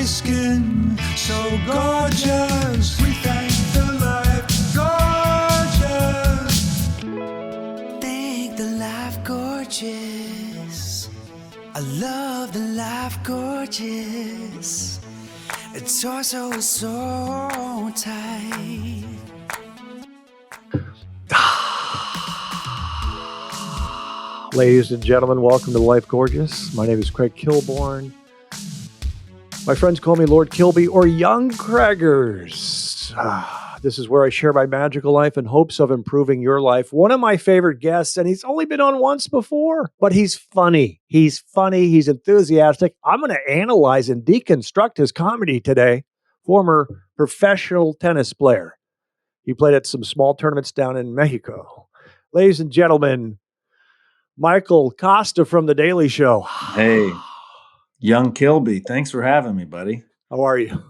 skin so gorgeous. We thank the life gorgeous. Thank the life gorgeous. I love the life gorgeous. Its torso is so tight. Ladies and gentlemen, welcome to Life Gorgeous. My name is Craig Kilborn. My friends call me Lord Kilby or Young Craigers. This is where I share my magical life in hopes of improving your life. One of my favorite guests, and he's only been on once before, but he's funny. He's funny. He's enthusiastic. I'm going to analyze and deconstruct his comedy today. Former professional tennis player. He played at some small tournaments down in Mexico. Ladies and gentlemen, Michael Kosta from The Daily Show. Hey, young Kilby. Thanks for having me, buddy. How are you?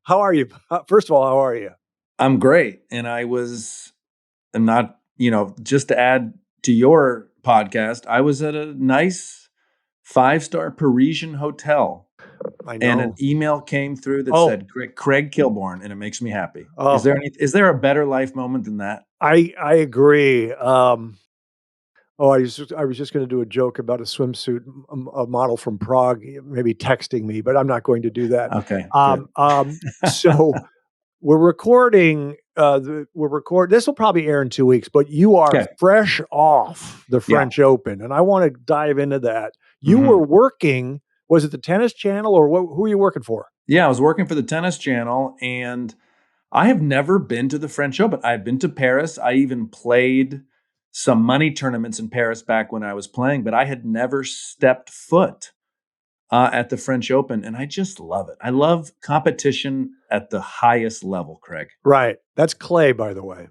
How are you? First of all, how are you? I'm great. And I'm not, just to add to your podcast, I was at a nice 5-star Parisian hotel. I know. And an email came through that said Craig Kilborn, and it makes me happy. Oh. Is there a better life moment than that? I agree. I was just going to do a joke about a swimsuit a model from Prague, maybe texting me, but I'm not going to do that. Okay. So we're recording. This will probably air in 2 weeks, but you are fresh off the French Open, and I want to dive into that. You were working. Was it the Tennis Channel or who were you working for? Yeah, I was working for the Tennis Channel, and I have never been to the French Open. I've been to Paris. I even played some money tournaments in Paris back when I was playing, but I had never stepped foot at the French Open, and I just love it. I love competition at the highest level, Craig. Right. That's clay, by the way.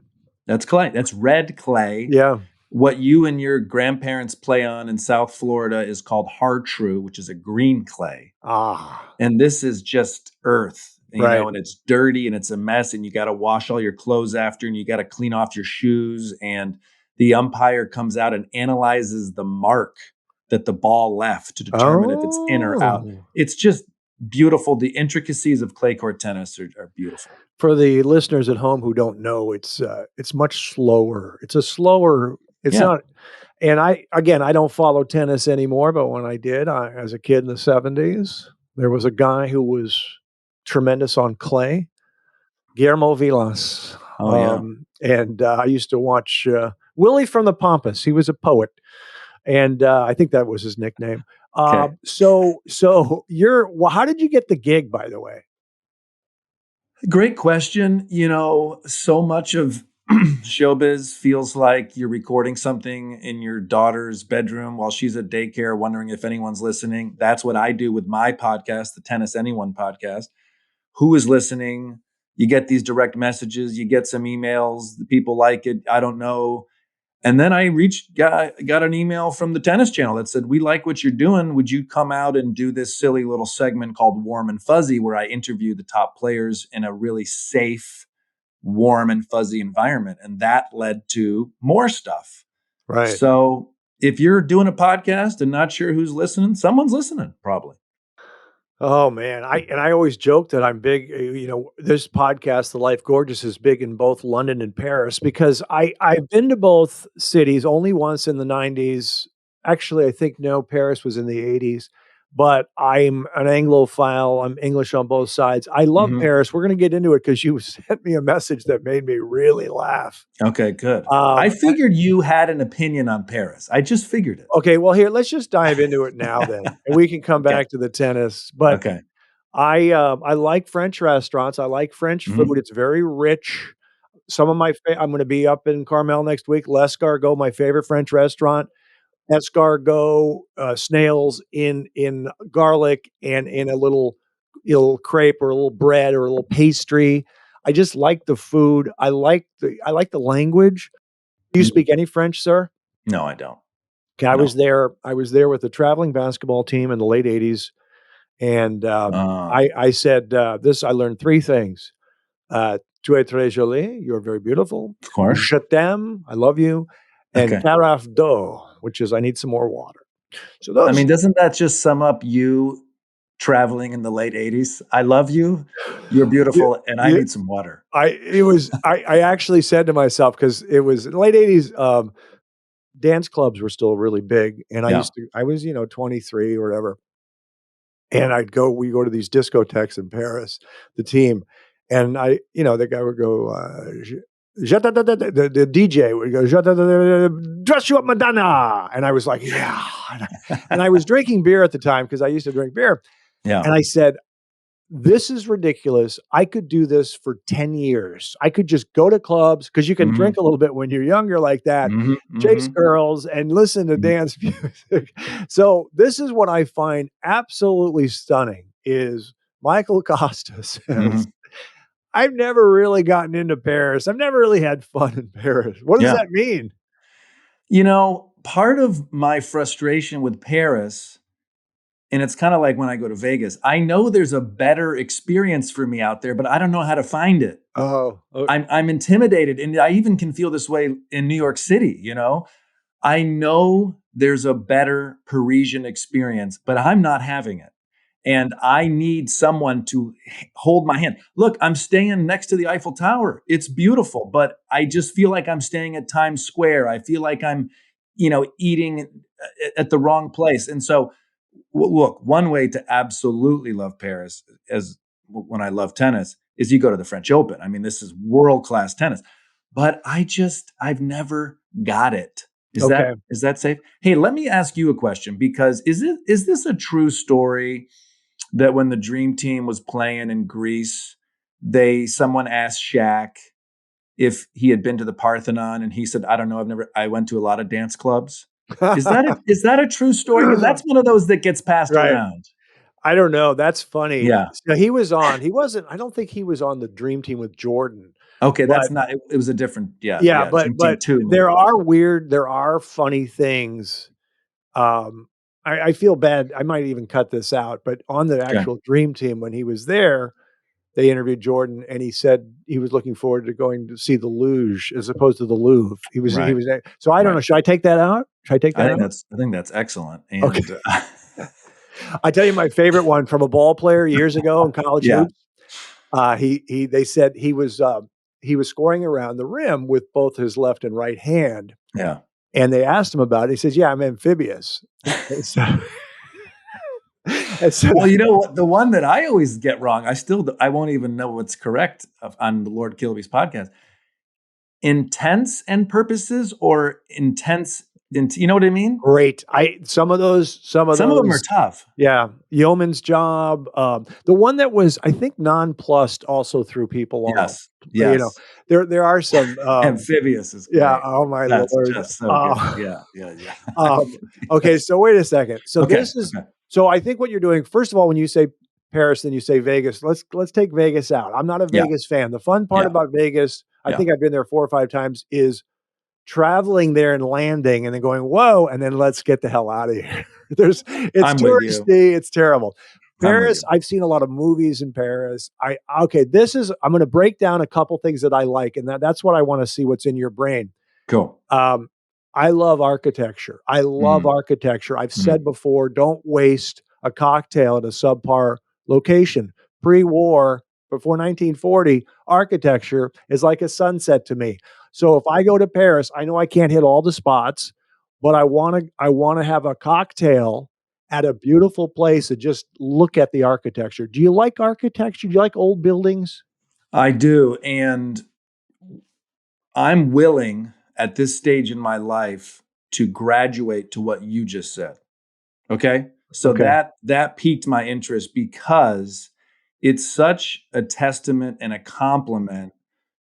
That's clay. That's red clay. Yeah. What you and your grandparents play on in South Florida is called Hartrue, which is a green clay. And this is just earth, and it's dirty and it's a mess, and you got to wash all your clothes after, and you got to clean off your shoes, and the umpire comes out and analyzes the mark that the ball left to determine if it's in or out. It's just beautiful. The intricacies of clay court tennis are beautiful. For the listeners at home who don't know, it's much slower. It's not. And I don't follow tennis anymore, but when I did, as a kid in the 70s, there was a guy who was tremendous on clay, Guillermo Vilas. And I used to watch Willie from the Pampas. He was a poet, and I think that was his nickname. So how did you get the gig, by the way? Great question. So much of showbiz feels like you're recording something in your daughter's bedroom while she's at daycare, wondering if anyone's listening. That's what I do with my podcast, the Tennis Anyone podcast. Who is listening? You get these direct messages, you get some emails, the people like it, I don't know. And then I got an email from the Tennis Channel that said, "We like what you're doing. Would you come out and do this silly little segment called Warm and Fuzzy, where I interview the top players in a really safe, warm and fuzzy environment?" And that led to more stuff. Right. So if you're doing a podcast and not sure who's listening, someone's listening, probably. Oh man. I always joke that I'm big, this podcast, The Life Gorgeous, is big in both London and Paris because I've been to both cities only once in the 90s. Actually, I think Paris was in the 80s, but I'm an Anglophile. I'm English on both sides. I love Paris. We're going to get into it because you sent me a message that made me really laugh. Okay, good. I figured you had an opinion on Paris. I just figured it. Okay, well, here, let's just dive into it now then, and we can come back to the tennis. But I like French restaurants. I like French food. It's very rich. Some of I'm going to be up in Carmel next week. L'Escargot, my favorite French restaurant. Escargot, snails in garlic and in a little crepe or a little bread or a little pastry. I just like the food. I like the language. Do you speak any French, sir? No, I don't. Okay, I was there with the traveling basketball team in the late 80s. And I said this. I learned 3 things. Tu es très jolie. You're very beautiful. Of course. Je t'aime. I love you. And carafe d'eau, which is I need some more water. So those. I mean, doesn't that just sum up you traveling in the late 80s. I love you. You're Yeah, beautiful, and I yeah. need some water. I actually said to myself, because it was in the late 80s, dance clubs were still really big, and Yeah. I was, 23 or whatever, and we go to these discotheques in Paris, the team, and the guy would go, the DJ would go, "Dress you up, Madonna," and I was like, "Yeah," and I was drinking beer at the time because I used to drink beer, Yeah. and I said, "This is ridiculous. I could do this for 10 years. I could just go to clubs because you can Mhm. drink a little bit when you're younger like that, Mhm. chase Mhm. girls, and listen to Mhm. dance music." So this is what I find absolutely stunning is Michael Kosta says, Mhm. "I've never really gotten into Paris. I've never really had fun in Paris." What does Yeah. that mean? Part of my frustration with Paris, and it's kind of like when I go to Vegas, I know there's a better experience for me out there, but I don't know how to find it. Oh, I'm intimidated, and I even can feel this way in New York City. I know there's a better Parisian experience, but I'm not having it. And I need someone to hold my hand. Look, I'm staying next to the Eiffel Tower. It's beautiful, but I just feel like I'm staying at Times Square. I feel like I'm, eating at the wrong place. And so, look, one way to absolutely love Paris, as when I love tennis, is you go to the French Open. I mean, this is world class tennis, but I've never got it. Is that okay. is that safe? Hey, let me ask you a question, because is this a true story that when the Dream Team was playing in Greece, someone asked Shaq if he had been to the Parthenon, and he said, "I don't know, I went to a lot of dance clubs." Is that a true story? Because that's one of those that gets passed Right. around. I don't know. That's funny. Yeah. So he wasn't, I don't think he was on the dream team with Jordan, Okay, that's but not. It was a different. Yeah, yeah, yeah. Dream Team but 2 movie. there are funny things. Um, I feel bad. I might even cut this out, but on the Okay. actual dream team, when he was there, they interviewed Jordan, and he said he was looking forward to going to see the Luge as opposed to the Louvre. He Right. was there. So I don't Right. know. Should I take that out? Should I take that out? I think that's excellent. Okay. And I tell you my favorite one from a ball player years ago in college yeah, hoops. They said he was scoring around the rim with both his left and right hand, yeah. and they asked him about it. He says, "Yeah, I'm amphibious." And so, and so Well, you know what? The one that I always get wrong, I won't even know what's correct on the Lord Kilby's podcast. Intents and purposes, or intense, you know what I mean? great. Some of Some of them are those, tough. yeah. Yeoman's Job. The one that was, I think, nonplussed also threw people off. Yes, You know, yes. there are some. Amphibious is Yeah. great. Oh my That's lord. just so good. Yeah, yeah, yeah. Um, okay, so wait a second. Okay, okay. So I think what you're doing, first of all, when you say Paris, then you say Vegas. Let's take Vegas out. I'm not a Yeah, Vegas fan. The fun part yeah, about Vegas, I yeah. think I've been there 4 or 5 times, is traveling there and landing and then going, whoa, and then let's get the hell out of here. It's I'm with you. touristy, it's terrible. I'm with Paris, you. I've seen a lot of movies in Paris. I'm gonna break down a couple things that I like, and that's what I want to see what's in your brain. Cool. Um, I love architecture. I love Mm, architecture. I've mm. said before, don't waste a cocktail at a subpar location. Pre-war, before 1940, architecture is like a sunset to me. So if I go to Paris, I know I can't hit all the spots, but I want to have a cocktail at a beautiful place and just look at the architecture. Do you like architecture? Do you like old buildings? I do, and I'm willing at this stage in my life to graduate to what you just said. Okay? So Okay. that piqued my interest, because it's such a testament and a compliment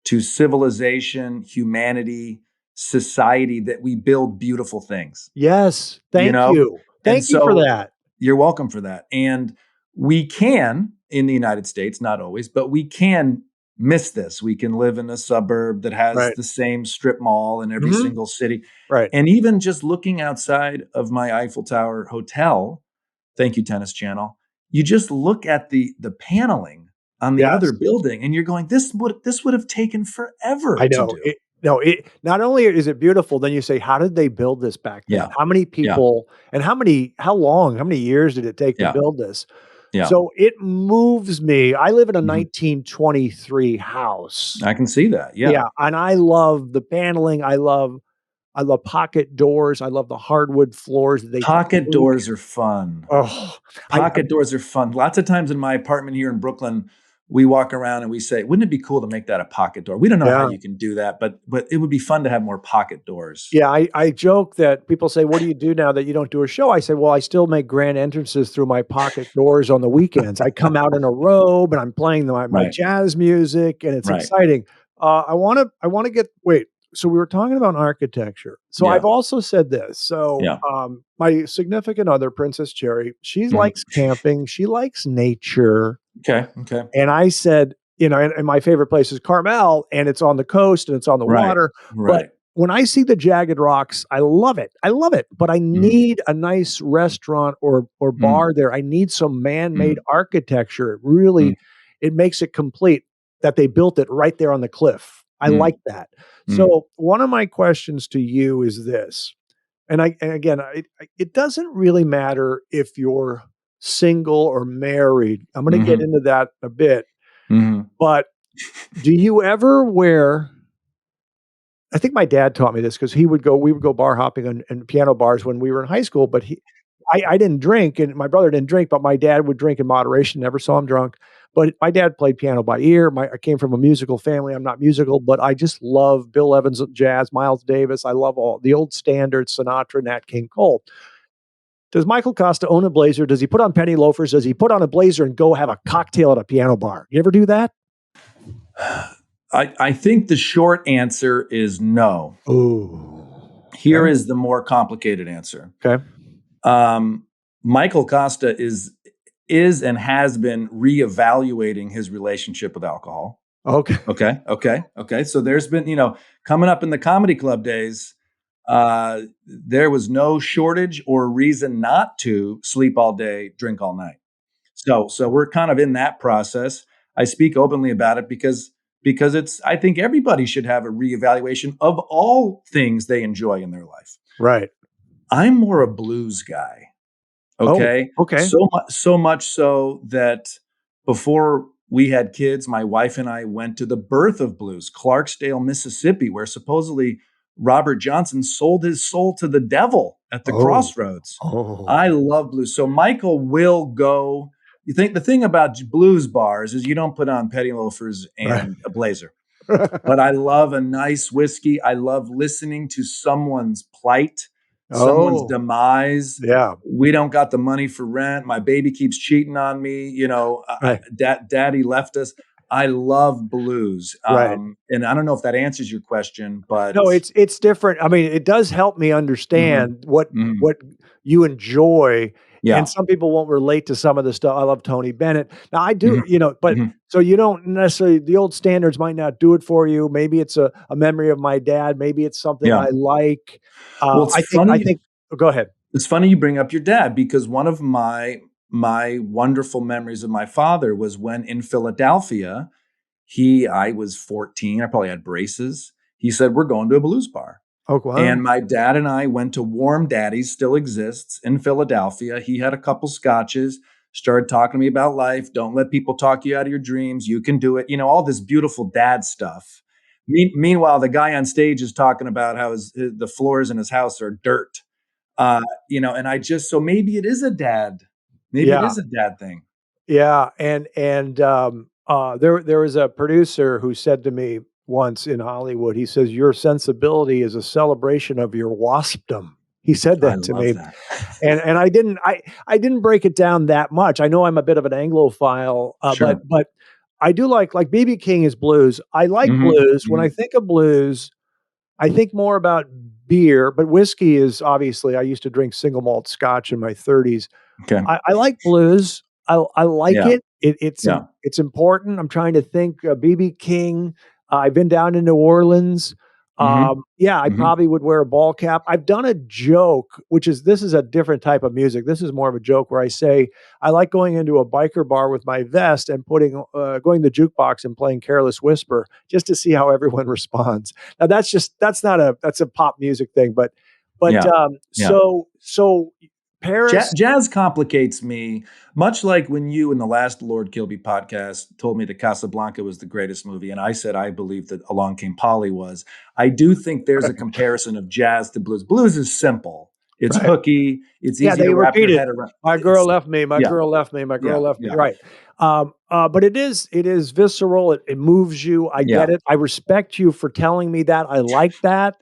to civilization, humanity, society, that we build beautiful things, Yes. you Thank know? you. And Thank you for so that. you're welcome for that. And we can, in the United States, not always, but we can miss this. We can live in a suburb that has Right. the same strip mall in every Mhm. single city. Right. And even just looking outside of my Eiffel Tower hotel, thank you, Tennis Channel, you just look at the paneling on the other Yes. building, and you're going, this would have taken forever I to know. do. It not only is it beautiful, then you say, "How did they build this back then? Yeah. How many Yeah. people and how many how long, how many years did it take to Yeah. build this?" Yeah. So it moves me. I live in a Mhm. 1923 house. I can see that. Yeah. Yeah, and I love the paneling. I love pocket doors. I love the hardwood floors. They Pocket creak. doors are fun. Oh, I Pocket doors are fun. Lots of times in my apartment here in Brooklyn, we walk around and we say, "Wouldn't it be cool to make that a pocket door?" We don't know how yeah. you can do that, but it would be fun to have more pocket doors. Yeah, I joke that people say, "What do you do now that you don't do a show?" I say, "Well, I still make grand entrances through my pocket doors on the weekends. I come out in a robe and I'm playing my Right. jazz music, and it's Right. exciting." I wanna get wait. So we were talking about architecture. So Yeah. I've also said this. So Yeah. my significant other, Princess Cherry, she Mhm. likes camping. She likes nature. Okay. Okay. And I said, and my favorite place is Carmel, and it's on the coast and it's on the Right. water. But Right. when I see the jagged rocks, I love it. I love it. But I Mhm. need a nice restaurant or Mm. bar there. I need some man-made Mm. architecture. It Mm. really, it makes it complete that they built it right there on the cliff. I Mm. like that. Mm. So one of my questions to you is this, and again, it doesn't really matter if you're single or married. I'm going to get Mhm. into that a bit. Mhm. But do you ever wear I think my dad taught me this because we would go bar hopping and piano bars when we were in high school, but I didn't drink and my brother didn't drink, but my dad would drink in moderation, never saw him drunk. But my dad played piano by ear. I came from a musical family. I'm not musical, but I just love Bill Evans jazz, Miles Davis. I love all the old standards, Sinatra, Nat King Cole. Does Michael Kosta own a blazer? Does he put on penny loafers? Does he put on a blazer and go have a cocktail at a piano bar? You ever do that? I think the short answer is no. Ooh. Here Okay. is the more complicated answer. Okay. Um, Michael Kosta is and has been reevaluating his relationship with alcohol. Okay. Okay. Okay. Okay. So there's been, coming up in the comedy club days, there was no shortage or reason not to sleep all day, drink all night. So we're kind of in that process. I speak openly about it because I think everybody should have a reevaluation of all things they enjoy in their life. Right. I'm more a blues guy. Oh, Okay. okay. So much so that before we had kids, my wife and I went to the birth of blues, Clarksdale, Mississippi, where supposedly Robert Johnson sold his soul to the devil at the Oh. crossroads. Oh. I love blues. So Michael will go. You think the thing about blues bars is you don't put on petty loafers Right. and a blazer. But I love a nice whiskey. I love listening to someone's plight, someone's Oh, demise. yeah. We don't got the money for rent. My baby keeps cheating on me. Right. Daddy left us. I love blues. Right. And I don't know if that answers your question, but No, it's different. I mean, it does help me mhm, understand what mhm, what you enjoy, and yeah. some people won't relate to some of the stuff. I love Tony Bennett. Now I do, Mhm, but mhm, so you don't necessarily the old standards might not do it for you. Maybe it's a memory of my dad. Maybe it's something yeah. I like. Well, it's I funny. think go ahead. It's funny you bring up your dad because one of my wonderful memories of my father was when in Philadelphia, I was 14, I probably had braces. He said, "We're going to a blues bar." Oh, wow. And my dad and I went to Warm Daddy's, still exists in Philadelphia. He had a couple scotches, started talking to me about life. Don't let people talk you out of your dreams. You can do it. All this beautiful dad stuff. Meanwhile, the guy on stage is talking about how the floors in his house are dirt. And so maybe it is a dad. Maybe it Yeah. is a dad thing. Yeah, there was a producer who said to me once in Hollywood, he says, "Your sensibility is a celebration of your waspdom." He said I that to love me, that. and I didn't break it down that much. I know I'm a bit of an Anglophile, Sure. but I do like BB King is blues. I like Mhm, blues. When I mhm. think of blues, I think more about beer, but whiskey is obviously I used to drink single malt scotch in my 30s. Okay. I like blues. I like Yeah, it. yeah. It's important. I'm trying to think, BB King. I've been down in New Orleans. Mhm, Yeah, I mhm. probably would wear a ball cap. I've done a joke, which is this is a different type of music. This is more of a joke where I say I like going into a biker bar with my vest and going to the jukebox and playing Careless Whisper just to see how everyone responds. Now that's not that's a pop music thing, but Yeah, yeah. so Paris. Jazz complicates me, much like when you in the last Lord Kilby podcast told me that Casablanca was the greatest movie, and I said I believe that Along Came Polly was. I do think there's a comparison of jazz to blues. Blues is simple. It's Right. hooky. It's Yeah, easy to they wrap repeat your it. head around. My girl left me. My Yeah, girl left me. My girl yeah, left me. yeah, Right. But it is visceral. It moves you. I yeah, get it. I respect you for telling me that. I like that.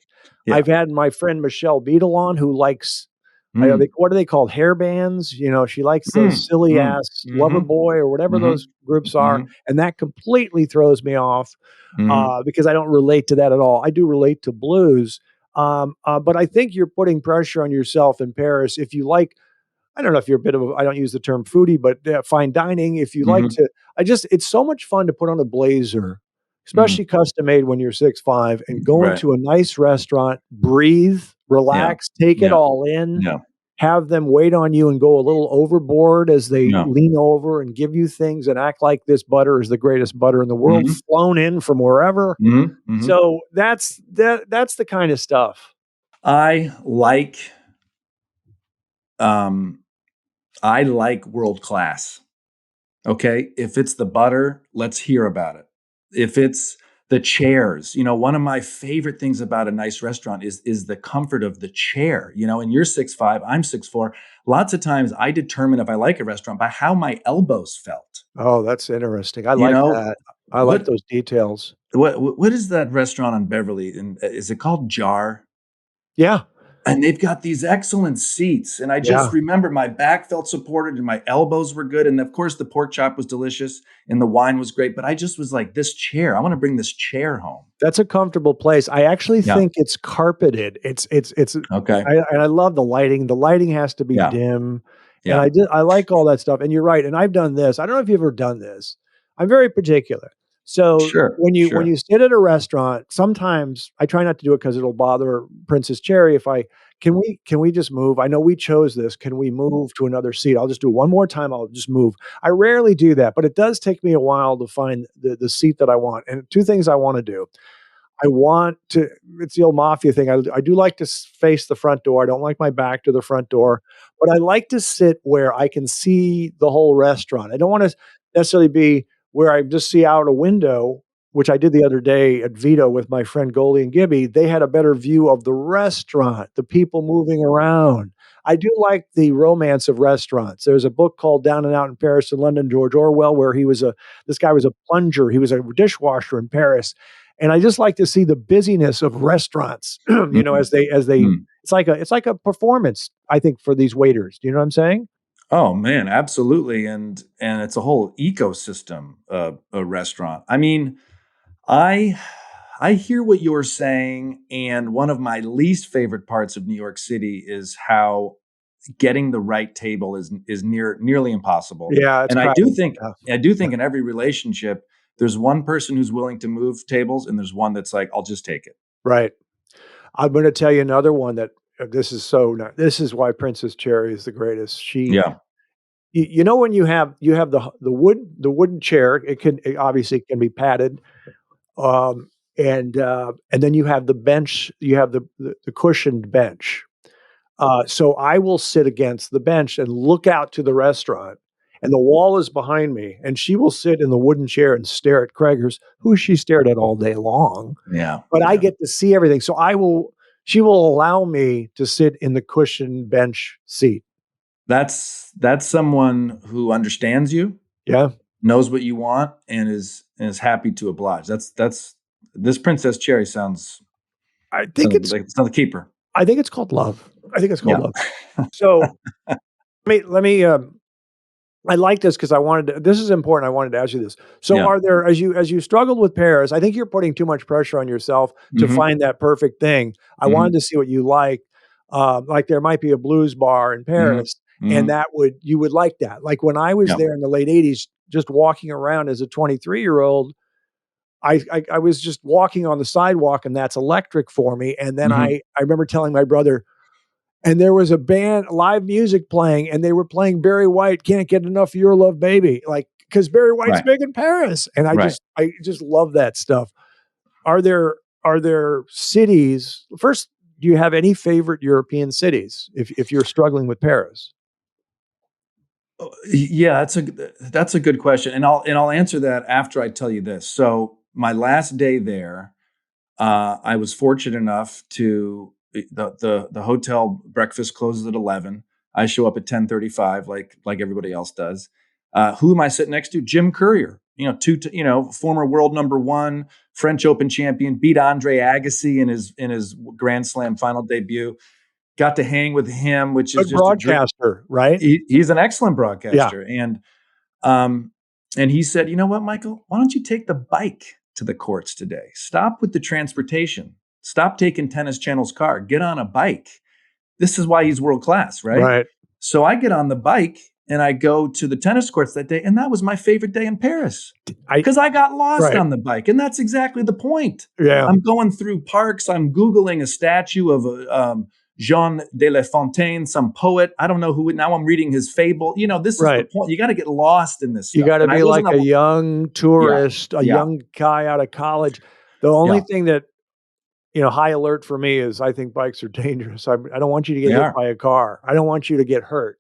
yeah. I've had my friend Michelle Beadle on who likes, Mm, what are they called? Hair bands. She likes those mm, silly mm, ass Lover mhm, Boy or whatever mhm, those groups are. mhm, And that completely throws me off mhm. because I don't relate to that at all. I do relate to blues. But I think you're putting pressure on yourself in Paris if you like. I don't know if you're a bit of I don't use the term foodie, but fine dining. If you like Mhm. to, it's so much fun to put on a blazer, Mm. especially custom made when you're 6'5", and go Right. into a nice restaurant, breathe, Yeah. relax, take it Yeah. all in, Yeah. have them wait on you and go a little overboard as they Yeah. lean over and give you things and act like this butter is the greatest butter in the world, Mhm. flown in from wherever. Mhm. Mhm. So that's the kind of stuff. I like um I like world class. Okay? If it's the butter, let's hear about it. If it's the chairs, one of my favorite things about a nice restaurant is the comfort of the chair. And you're 6'5", I'm 6'4". Lots of times I determine if I like a restaurant by how my elbows felt. Oh, that's interesting. I You like know, that. I like what those details. what is that restaurant on Beverly? And is it called Jar? Yeah. And they've got these excellent seats. And I Yeah. just remember my back felt supported and my elbows were good. And of course, the pork chop was delicious and the wine was great. But I just was like, this chair, I want to bring this chair home. That's a comfortable place. I actually Yeah. think it's carpeted. It's Okay. and I love the lighting. The lighting has to be Yeah. dim, and Yeah. I like all that stuff, and you're right, and I've done this. I don't know if you've ever done this. I'm very particular. So, Sure. when Sure. you sit at a restaurant, sometimes I try not to do it because 'cause it'll bother Princess Cherry if I can we just move? I know we chose this. Can we move to another seat? I'll just do it one more time, I'll just move. I rarely do that, but it does take me a while to find the seat that I want, and 2 things I wanna do. I want to it's the old mafia thing. I do like to face the front door. I don't like my back to the front door, but I like to sit where I can see the whole restaurant. I don't wanna necessarily be where I just see out a window, which I did the other day at Vito with my friend Goldie and Gibby. They had a better view of the restaurant, the people moving around. I do like the romance of restaurants. There's a book called Down and Out in Paris and London, George Orwell, where this guy was a plunger. He was a dishwasher in Paris, and I just like to see the busyness of restaurants, Mm, as they mm. it's like a performance, I think, for these waiters. Do you know what I'm saying? Oh man, absolutely. And it's a whole ecosystem of a restaurant. I mean, I I hear what you're saying, and one of my least favorite parts of New York City is how getting the right table is nearly impossible. Yeah, it's And crowded. Yeah, I do yeah, think in every relationship, there's one person who's willing to move tables, and there's one that's like, I'll just take it. right. I'm gonna tell you another one that this is so not this is why Princess Cherry is the greatest. Yeah. When you have the wooden chair, it obviously can be padded, and then you have the bench, you have the cushioned bench. So I will sit against the bench and look out to the restaurant, and the wall is behind me, and she will sit in the wooden chair and stare at Craigers, who she stared at all day long, Yeah. but I Yeah. get to see everything. So she will allow me to sit in the cushioned bench seat. That's someone who understands you, Yeah. knows what you want, and is happy to oblige. That's this Princess Cherry I think sounds it's like it's not a keeper. I think it's called love. I think it's called Yeah. love. So, let me, I like this because this is important. I wanted to ask you this. So Yeah. are there, as you struggled with Paris, I think you're putting too much pressure on yourself to Mhm. find that perfect thing. I wanted Mhm. to see what you like. Like there might be a blues bar in Mhm. Paris, and Mhm. you would like that. Like when I was Yeah. there in the late '80s, just walking around as a 23-year-old, I was just walking on the sidewalk, and that's electric for me. And then Mhm. I remember telling my brother, and there was a band, live music playing, and they were playing Barry White, "Can't Get Enough of Your Love, Baby," like, because Barry White's Right. big in Paris, and Right. I just love that stuff. Are there cities first, do you have any favorite European cities if you're struggling with Paris? Yeah, that's a good question, and I'll answer that after I tell you this. So my last day there, I was fortunate enough to the hotel breakfast closes at 11. I show up at 10:35, like everybody else does. Who am I sitting next to? Jim Courier. Former world number one, French Open champion, beat Andre Agassi in his Grand Slam final debut. Got to hang with him, which is Good just a dream. broadcaster, right? He's an excellent Yeah. broadcaster, um, and he said, "You know what, Michael? Why don't you take the bike to the courts today? Stop with the transportation. Stop taking Tennis Channel's car. Get on a bike." This is why he's world class, right? Right. So I get on the bike and I go to the tennis courts that day, and that was my favorite day in Paris because I got lost Right. on the bike, and that's exactly the point. Yeah. I'm going through parks. I'm Googling a statue of Jean de La Fontaine, some poet. I don't know who. Now I'm reading his fable. This is the Right. point. You got to get lost in this You stuff. got to And I be like wasn't. a young Yeah, tourist, a yeah, young guy out of college. The only yeah. thing that, high alert for me is I think bikes are dangerous. I don't want you to get They hit are. by a car. I don't want you to get hurt.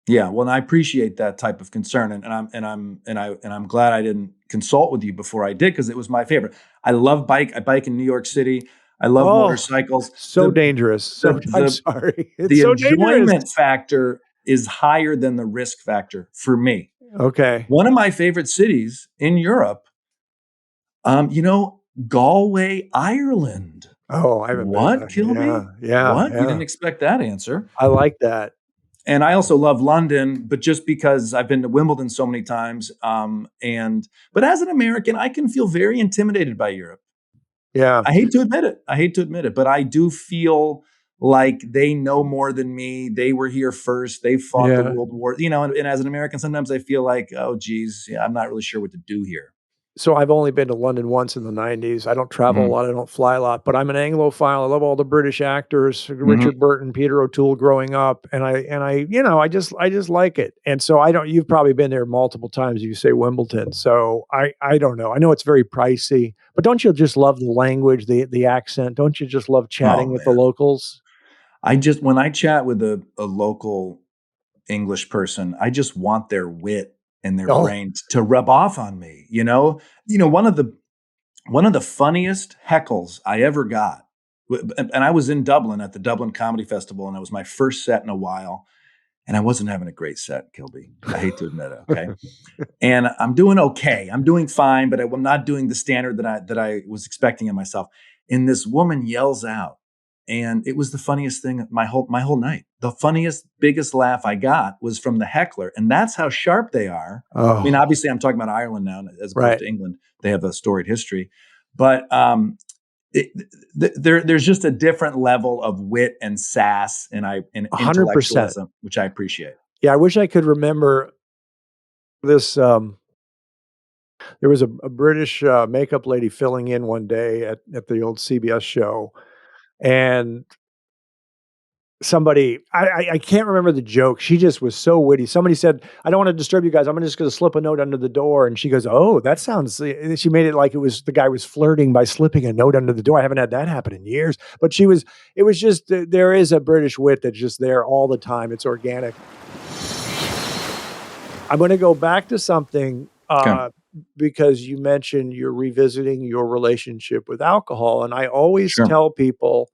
Yeah, well, and I appreciate that type of concern, and I'm glad I didn't consult with you before I did because it was my favorite. I love bike. I bike in New York City. I love Oh, motorcycles. so dangerous. So I'm The sorry. It's the so dangerous. enjoyment factor is higher than the risk factor for me. Okay. One of my favorite cities in Europe, Galway, Ireland. Oh, I haven't been. What, Yeah, Kilby? yeah, What? You yeah. didn't expect that answer. I like that. And I also love London, but just because I've been to Wimbledon so many times, but as an American, I can feel very intimidated by Europe. Yeah, I hate to admit it. But I do feel like they know more than me. They were here first. They fought the yeah. world war. And as an American, sometimes I feel like, oh, geez, yeah, I'm not really sure what to do here. So I've only been to London once in the '90s. I don't travel a Mhm. lot. I don't fly a lot, but I'm an Anglophile. I love all the British actors, Mhm. Richard Burton, Peter O'Toole growing up, and I just like it. And so I don't you've probably been there multiple times. You say Wimbledon. So I don't know. I know it's very pricey, but don't you just love the language, the accent? Don't you just love Oh chatting with the man, locals? when I chat with a local English person, I just want their wit and their Oh, brains to rub off on me. One of the funniest heckles I ever got, and I was in Dublin at the Dublin Comedy Festival, and it was my first set in a while, and I wasn't having a great set, Kilby. I hate to admit it. Okay, and I'm doing okay. I'm doing fine, but I'm not doing the standard that I was expecting of myself. And this woman yells out, and it was the funniest thing my whole night. The funniest, biggest laugh I got was from the heckler, and that's how sharp they are. I mean, oh, obviously, I'm talking about Ireland now, as opposed right. to England. They have a storied history, but it, there's just a different level of wit and sass and 100%. intellectualism, which I appreciate. Yeah, I wish I could remember this. There was a British makeup lady filling in one day at the old CBS show, and I can't remember the joke. She just was so witty. Somebody said, "I don't want to disturb you guys. I'm just going to slip a note under the door." And she goes, "Oh, that sounds." She made it like it was the guy was flirting by slipping a note under the door. I haven't had that happen in years. But she was. It was just there is a British wit that's just there all the time. It's organic. I'm going to go back to something Okay. because you mentioned you're revisiting your relationship with alcohol, and I always Sure. tell people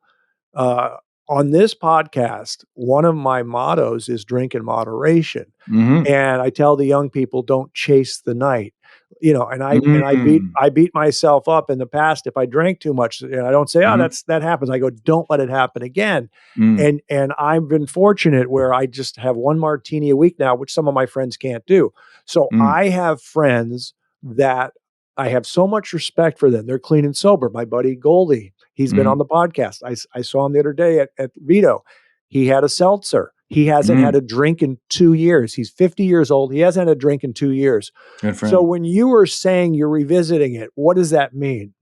uh, on this podcast, one of my mottos is drink in moderation. Hmm. And I tell the young people, don't chase the night. And I beat Mm. I beat myself up in the past if I drank too much. And I don't say, oh, Mhm. that happens. I go, don't let it happen again. Mm. And I've been fortunate where I just have one martini a week now, which some of my friends can't do. So Mm. I have friends that I have so much respect for them. They're clean and sober. My buddy Goldie, he's been on Mhm. the podcast. I saw him the other day at Vito. He had a seltzer. He hasn't had Mm. a drink in 2 years. He's 50 years old. He hasn't had a drink in 2 years. Good for So him. when you were saying you're revisiting it, what does that mean?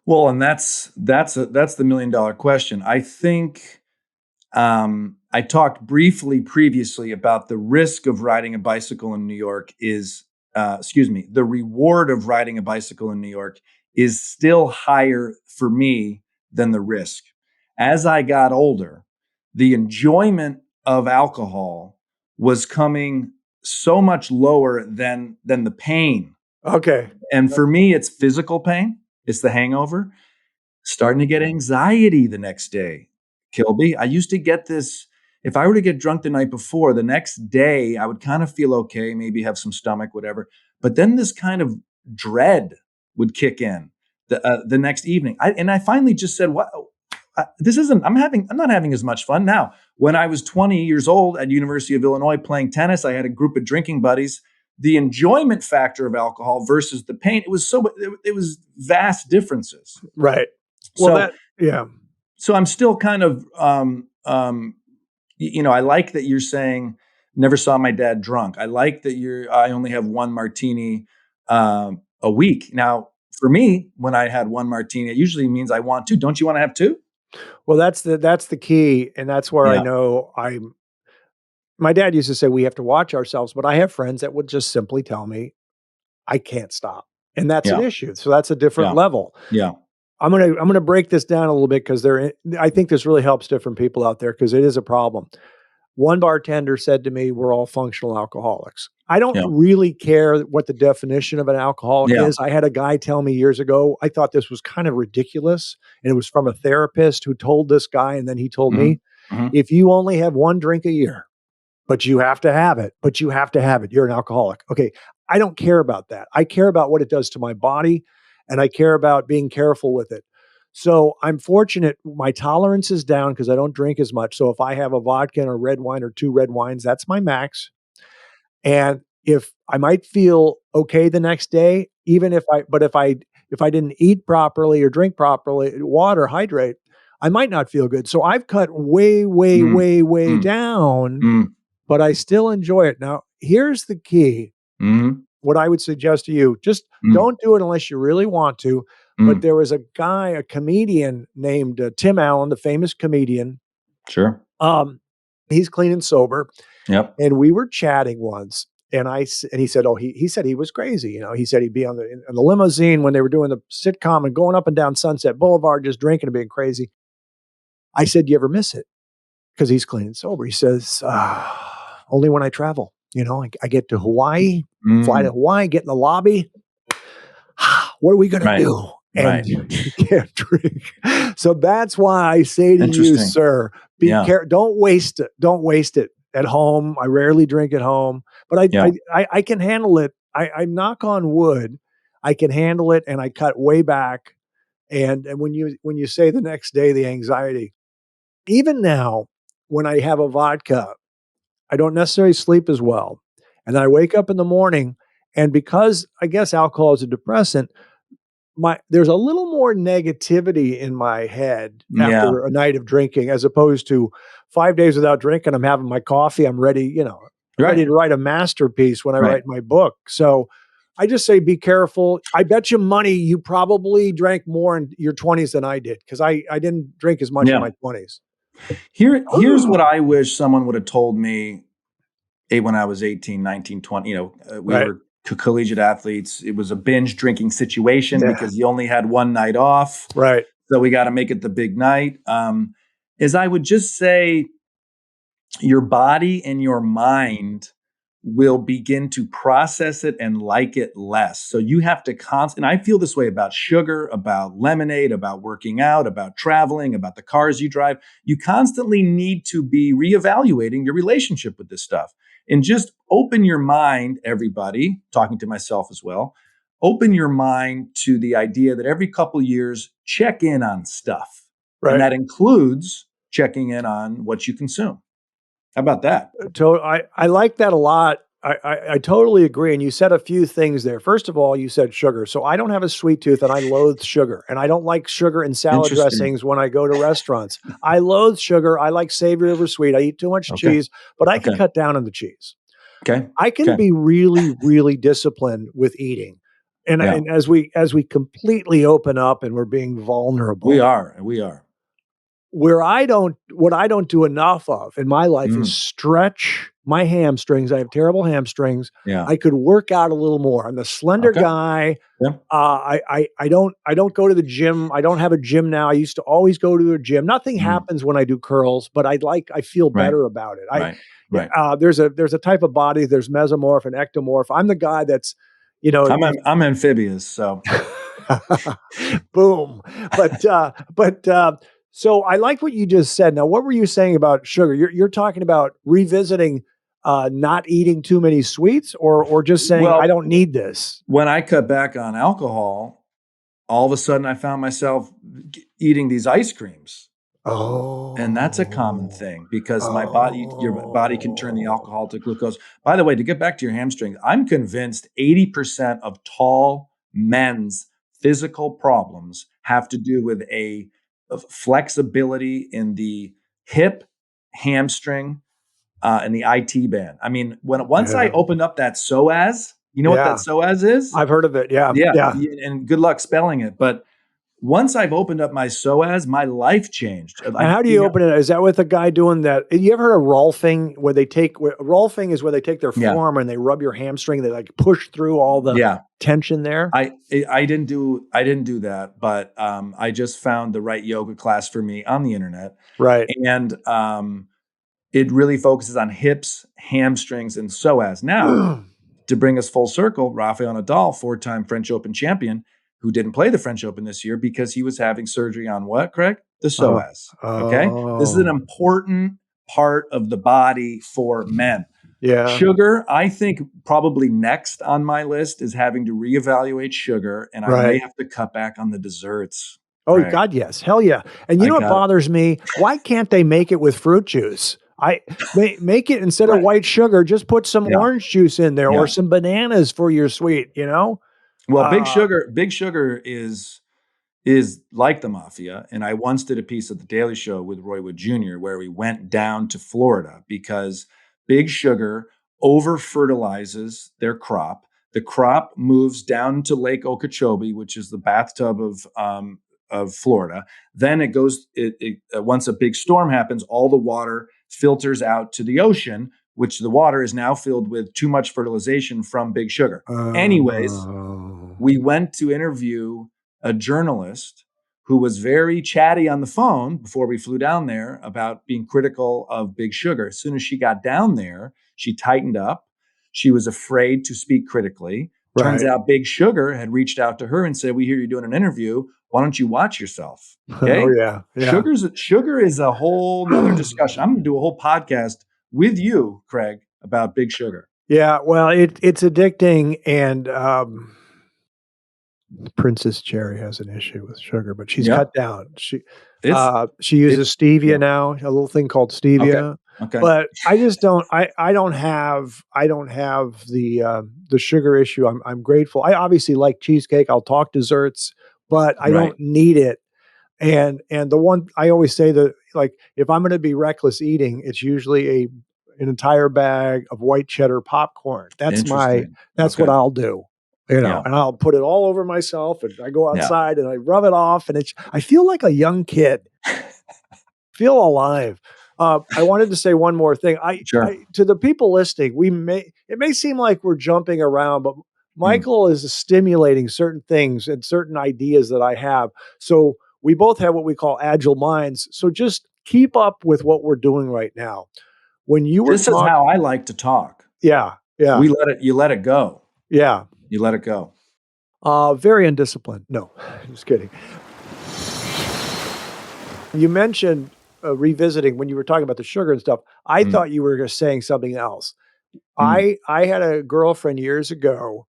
Well, and that's the $1,000,000 question. I think I talked briefly previously about the risk of riding a bicycle in New York the reward of riding a bicycle in New York is still higher for me than the risk. As I got older, the enjoyment of alcohol was coming so much lower than the pain. Okay. And for me, it's physical pain. It's the hangover. Starting to get anxiety the next day. Kilby, I used to get this. If I were to get drunk the night before, the next day I would kind of feel okay, maybe have some stomach, whatever. But then this kind of dread would kick in the next evening. I finally just said, "What? This isn't. I'm not having as much fun now." When I was 20 years old at University of Illinois playing tennis, I had a group of drinking buddies. The enjoyment factor of alcohol versus the pain, it was vast differences. Right. Well, yeah. So I'm still kind of, I like that you're saying never saw my dad drunk. I like that I only have one martini a week. Now, for me, when I had one martini, it usually means I want two. Don't you want to have two? Well, that's the key, and that's where I Yeah. know my dad used to say we have to watch ourselves, but I have friends that would just simply tell me, "I can't stop." And that's an Yeah. issue. So that's a different Yeah. level. Yeah. I'm gonna break this down a little bit because I think this really helps different people out there because it is a problem. One bartender said to me, "We're all functional alcoholics." I don't Yeah. really care what the definition of an alcoholic Yeah. is. I had a guy tell me years ago, I thought this was kind of ridiculous, and it was from a therapist who told this guy, and then he told Mhm. me, Mhm. "If you only have one drink a year, but you have to have it, you're an alcoholic." Okay, I don't care about that. I care about what it does to my body, and I care about being careful with it. So I'm fortunate my tolerance is down because I don't drink as much. So if I have a vodka and a red wine or 2 red wines, that's my max. And if I might feel okay the next day, even if I didn't eat properly or drink properly, water, hydrate, I might not feel good. So I've cut way, way, Mm. way, way Mm. down, Mm. but I still enjoy it. Now, here's the key. Mhm. What I would suggest to you, just Mm. don't do it unless you really want to. But Mm. there was a guy, a comedian named Tim Allen, the famous comedian. Sure. He's clean and sober. Yep. And we were chatting once, and he said, "Oh, he said he was crazy." He said he'd be in the limousine when they were doing the sitcom and going up and down Sunset Boulevard, just drinking and being crazy. I said, "Do you ever miss it?" Because he's clean and sober. He says, "Only when I travel. I get to Hawaii, fly to Mm. Hawaii, get in the lobby. What are we going to Right. do?" And Right. you can't drink. So that's why I say to you, Interesting. sir, Yeah. don't waste it. Don't waste it at home. I rarely drink at home, but Yeah. I can handle it. I knock on wood. I can handle it, and I cut way back. And when you say the next day, the anxiety, even now, when I have a vodka, I don't necessarily sleep as well. And I wake up in the morning, and because I guess alcohol is a depressant, there's a little more negativity in my head Yeah. after a night of drinking as opposed to 5 days without drinking. I'm having my coffee. I'm ready, I'm ready Right. to write a masterpiece when I Right. write my book. So I just say be careful. I bet you money you probably drank more in your 20s than I did because I didn't drink as much in Yeah. my 20s. Here's what I wish someone would have told me when I was 18, 19, 20. We Right. were collegiate athletes. It was a binge drinking situation Yeah. because you only had one night off. Right. So we got to make it the big night. Is I would just say your body and your mind will begin to process it and like it less. So you have to and I feel this way about sugar, about lemonade, about working out, about traveling, about the cars you drive. You constantly need to be reevaluating your relationship with this stuff and just open your mind, everybody, talking to myself as well. Open your mind to the idea that every couple years, check in on stuff. And Right. that includes checking in on what you consume. How about that? I like that a lot. I totally agree. And you said a few things there. First of all, you said sugar. So I don't have a sweet tooth and I loathe sugar. And I don't like sugar in salad Interesting. dressings when I go to restaurants. I loathe sugar. I like savory over sweet. I eat too much Okay. cheese, but I can Okay. cut down on the cheese. Okay. I can Okay. be really, really disciplined with eating. And, Yeah. and as we completely open up and we're being vulnerable, We are. what I don't do enough of in my life is Mm, stretch my hamstrings. I have terrible hamstrings. yeah. I could work out a little more. I'm a slender Okay. guy. Yeah. I don't go to the gym. I don't have a gym now. I used to always go to a gym. Nothing Mm, happens when I do curls, but I feel right. better about it. Right. Right. There's a type of body. There's mesomorph and ectomorph. I'm the guy that's, you know, I'm amphibious, so boom. But so I like what you just said. Now, what were you saying about sugar? You're talking about revisiting not eating too many sweets, or just saying I well, don't need this. when I cut back on alcohol, all of a sudden I found myself eating these ice creams. And that's a common Oh, thing because your body can turn the oh, alcohol to glucose. By the way, to get back to your hamstring, I'm convinced 80% of tall men's physical problems have to do with of flexibility in the hip, hamstring, and the IT band. I mean, once I yeah, opened up that psoas, you know what that yeah. psoas is? I've heard of it. Yeah, Yeah, yeah. and good luck spelling it. But once I've opened up my psoas, my life changed. And how do you open it? Is that with a guy doing that? You ever heard of rolfing, rolfing is where they take their Yeah, forearm and they rub your hamstring. They like push through all the yeah. tension there. I didn't do that, but I just found the right yoga class for me on the internet, Right. and it really focuses on hips, hamstrings, and psoas. Now, to bring us full circle, Rafael Nadal, four-time French Open champion, who didn't play the French Open this year because he was having surgery on what, Craig? The Uh-huh. psoas. Okay, this is an Oh, important part of the body for men. yeah. Sugar, I think probably next on my list is having to reevaluate sugar, and I may Right. have to cut back on the desserts, Oh, Craig. God, yes. Hell yeah. And you I know what got bothers me? Why can't they make it with fruit juice? Make it instead of right. white sugar, just put some Yeah, orange juice in there or yeah. some bananas for your sweet, you know? Well, Uh, Big Sugar is like the mafia. And I once did a piece at the Daily Show with Roy Wood Jr. where we went down to Florida because Big Sugar over fertilizes their crop. The crop moves down to Lake Okeechobee, which is the bathtub of Florida. Then it goes. Once a big storm happens, all the water filters out to the ocean, which the water is now filled with too much fertilization from Big Sugar. Anyways, oh, we went to interview a journalist who was very chatty on the phone before we flew down there about being critical of Big Sugar. As soon as she got down there, she tightened up. She was afraid to speak critically. Turns right. out Big Sugar had reached out to her and said, "We hear you're doing an interview. Why don't you watch yourself?" Oh, Okay. yeah. Yeah. Sugar is a whole nother discussion. I'm going to do a whole podcast with you, Craig, about Big Sugar. Yeah. Well, it's addicting. And Princess Cherry has an issue with sugar, but she's Yeah. cut down. It's, She uses it's, yeah. stevia now, a little thing called Okay. stevia. Okay. But I just don't. I don't have the sugar issue. I'm grateful. I obviously like cheesecake. I'll talk desserts, but I Right. don't need it. And the one I always say that, like, if I'm going to be reckless eating, it's usually an entire bag of white cheddar popcorn. Interesting. That's what Okay. I'll do. You know, Yeah. and I'll put it all over myself, and I go Yeah. outside and I rub it off, and I feel like a young kid, feel alive. I wanted to say one more thing. Sure. To the people listening, it may seem like we're jumping around, but Mm. Michael is stimulating certain things and certain ideas that I have. So we both have what we call agile minds. So just keep up with what we're doing right now. When you were This is talking, how I like to talk. yeah, yeah, You let it go. yeah. You let it go. Very undisciplined. No, just kidding. You mentioned revisiting when you were talking about the sugar and stuff. I Mm. thought you were saying something else. Mm. I had a girlfriend years ago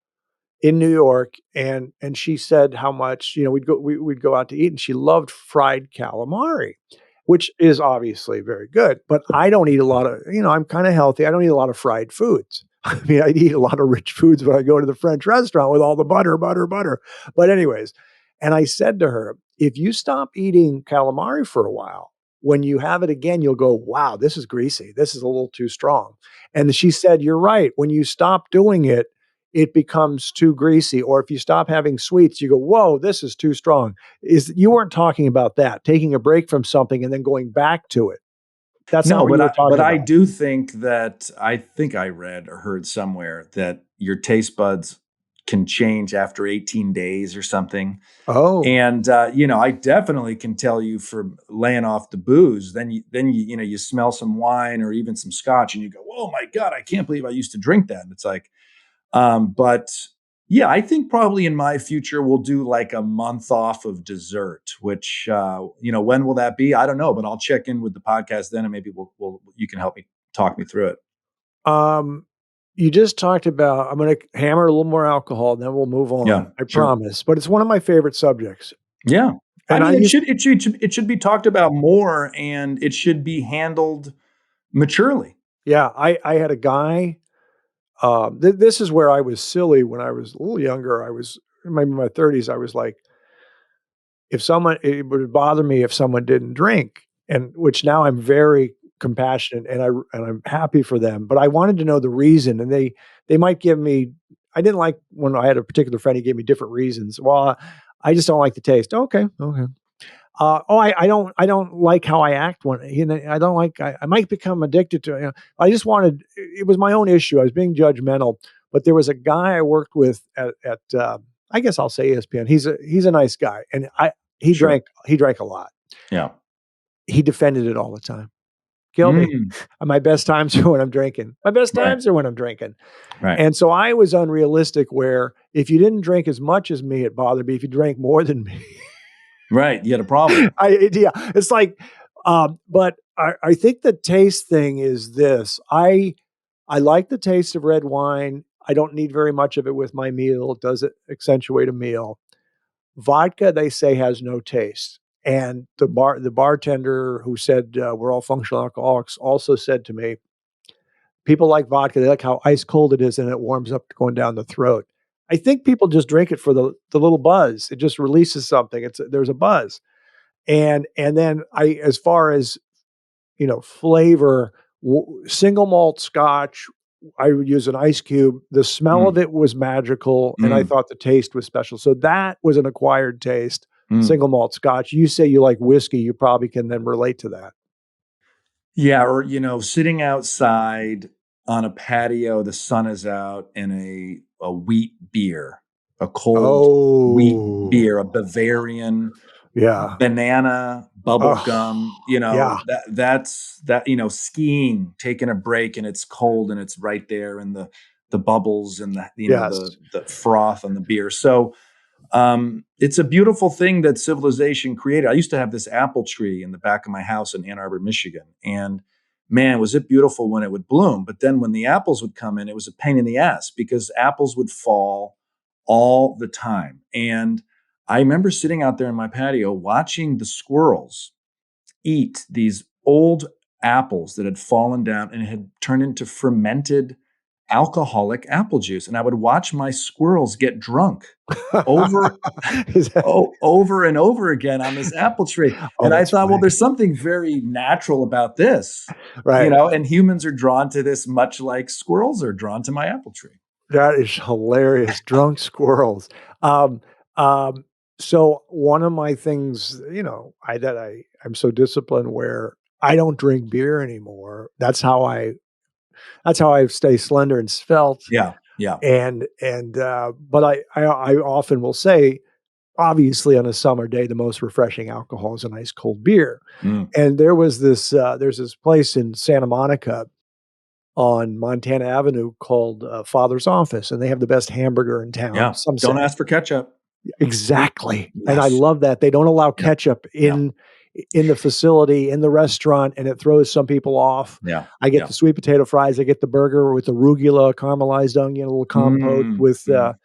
in New York, and she said how much, we'd go out to eat, and she loved fried calamari, which is obviously very good. But I don't eat a lot of, I'm kind of healthy. I don't eat a lot of fried foods. I mean, I eat a lot of rich foods when I go to the French restaurant with all the butter, butter, butter. But anyways, and I said to her, if you stop eating calamari for a while, when you have it again, you'll go, wow, this is greasy. This is a little too strong. And she said, you're right. When you stop doing it, it becomes too greasy. Or if you stop having sweets, you go, whoa, this is too strong. You weren't talking about that, taking a break from something and then going back to it. That's not No, what you were but talking I about. do think that I think I read or heard somewhere that your taste buds can change after 18 days or something. Oh, And I definitely can tell you for laying off the booze, then you smell some wine or even some scotch and you go, "Oh my God, I can't believe I used to drink that." And it's like, but yeah, I think probably in my future we'll do like a month off of dessert, which when will that be? I don't know, but I'll check in with the podcast then, and maybe we'll you can help me talk me through it. um, you just talked about, I'm going to hammer a little more alcohol and then we'll move Yeah, on. I sure. promise. But it's one of my favorite subjects. Yeah. I And I mean, used, it should be talked about more, and it should be handled maturely. yeah, I had a guy. This is where I was silly when I was a little younger. I was maybe in my 30s. I was like, it would bother me if someone didn't drink, and which now I'm very compassionate and I'm happy for them. But I wanted to know the reason, and they might give me. I didn't like when I had a particular friend. He gave me different reasons. Well, I just don't like the taste. Okay, okay. I don't like how I act when I don't like I might become addicted to I just wanted it was my own issue. I was being judgmental, but there was a guy I worked with at I guess I'll say ESPN. He's a nice guy, and he Sure. drank a lot. Yeah. He defended it all the time. Kilby, Mm, my best times are when I'm drinking. My best right. times are when I'm drinking. Right. And so I was unrealistic where if you didn't drink as much as me, it bothered me. If you drank more than me, Right. You had a problem. Yeah, it's like, but I think the taste thing is this. I like the taste of red wine. I don't need very much of it with my meal. It doesn't accentuate a meal. Vodka, they say, has no taste. And the bartender who said we're all functional alcoholics also said to me, people like vodka. They like how ice cold it is and it warms up going down the throat. I think people just drink it for the little buzz. It just releases something. There's a buzz. And then as far as flavor, single malt Scotch, I would use an ice cube. The smell of Mm, it was magical, and I mm, thought the taste was special. So that was an acquired taste. mm. Single malt Scotch. You say you like whiskey, you probably can then relate to that. Yeah. Or, sitting outside on a patio, the sun is out, and a wheat beer, a cold wheat Oh, beer, a Bavarian yeah. banana bubble Oh, gum, yeah. that's that, skiing, taking a break, and it's cold and it's right there, and the bubbles and Yes. the froth on the beer. So it's a beautiful thing that civilization created. I used to have this apple tree in the back of my house in Ann Arbor, Michigan, and man, was it beautiful when it would bloom. But then when the apples would come in, it was a pain in the ass because apples would fall all the time. And I remember sitting out there in my patio watching the squirrels eat these old apples that had fallen down and had turned into fermented alcoholic apple juice. And I would watch my squirrels get drunk over Is that over and over again on this apple tree. oh, And I that's thought, well, funny. there's something very natural about this, Right. and humans are drawn to this much like squirrels are drawn to my apple tree. That is hilarious. Drunk squirrels. Um, um, so one of my things, I'm so disciplined where I don't drink beer anymore. That's how I stay slender and svelte. Yeah. Yeah. But I often will say, obviously on a summer day, the most refreshing alcohol is an ice cold beer. Mm. And there's this place in Santa Monica on Montana Avenue called Father's Office, and they have the best hamburger in town, Yeah. some Don't say. ask for ketchup. Exactly, and I Yes. love that. They don't allow Yeah. ketchup Yeah. in the facility, in the restaurant, and it throws some people off. Yeah. I get Yeah. the sweet potato fries, I get the burger with arugula, caramelized onion, a little compote Mm. Mm.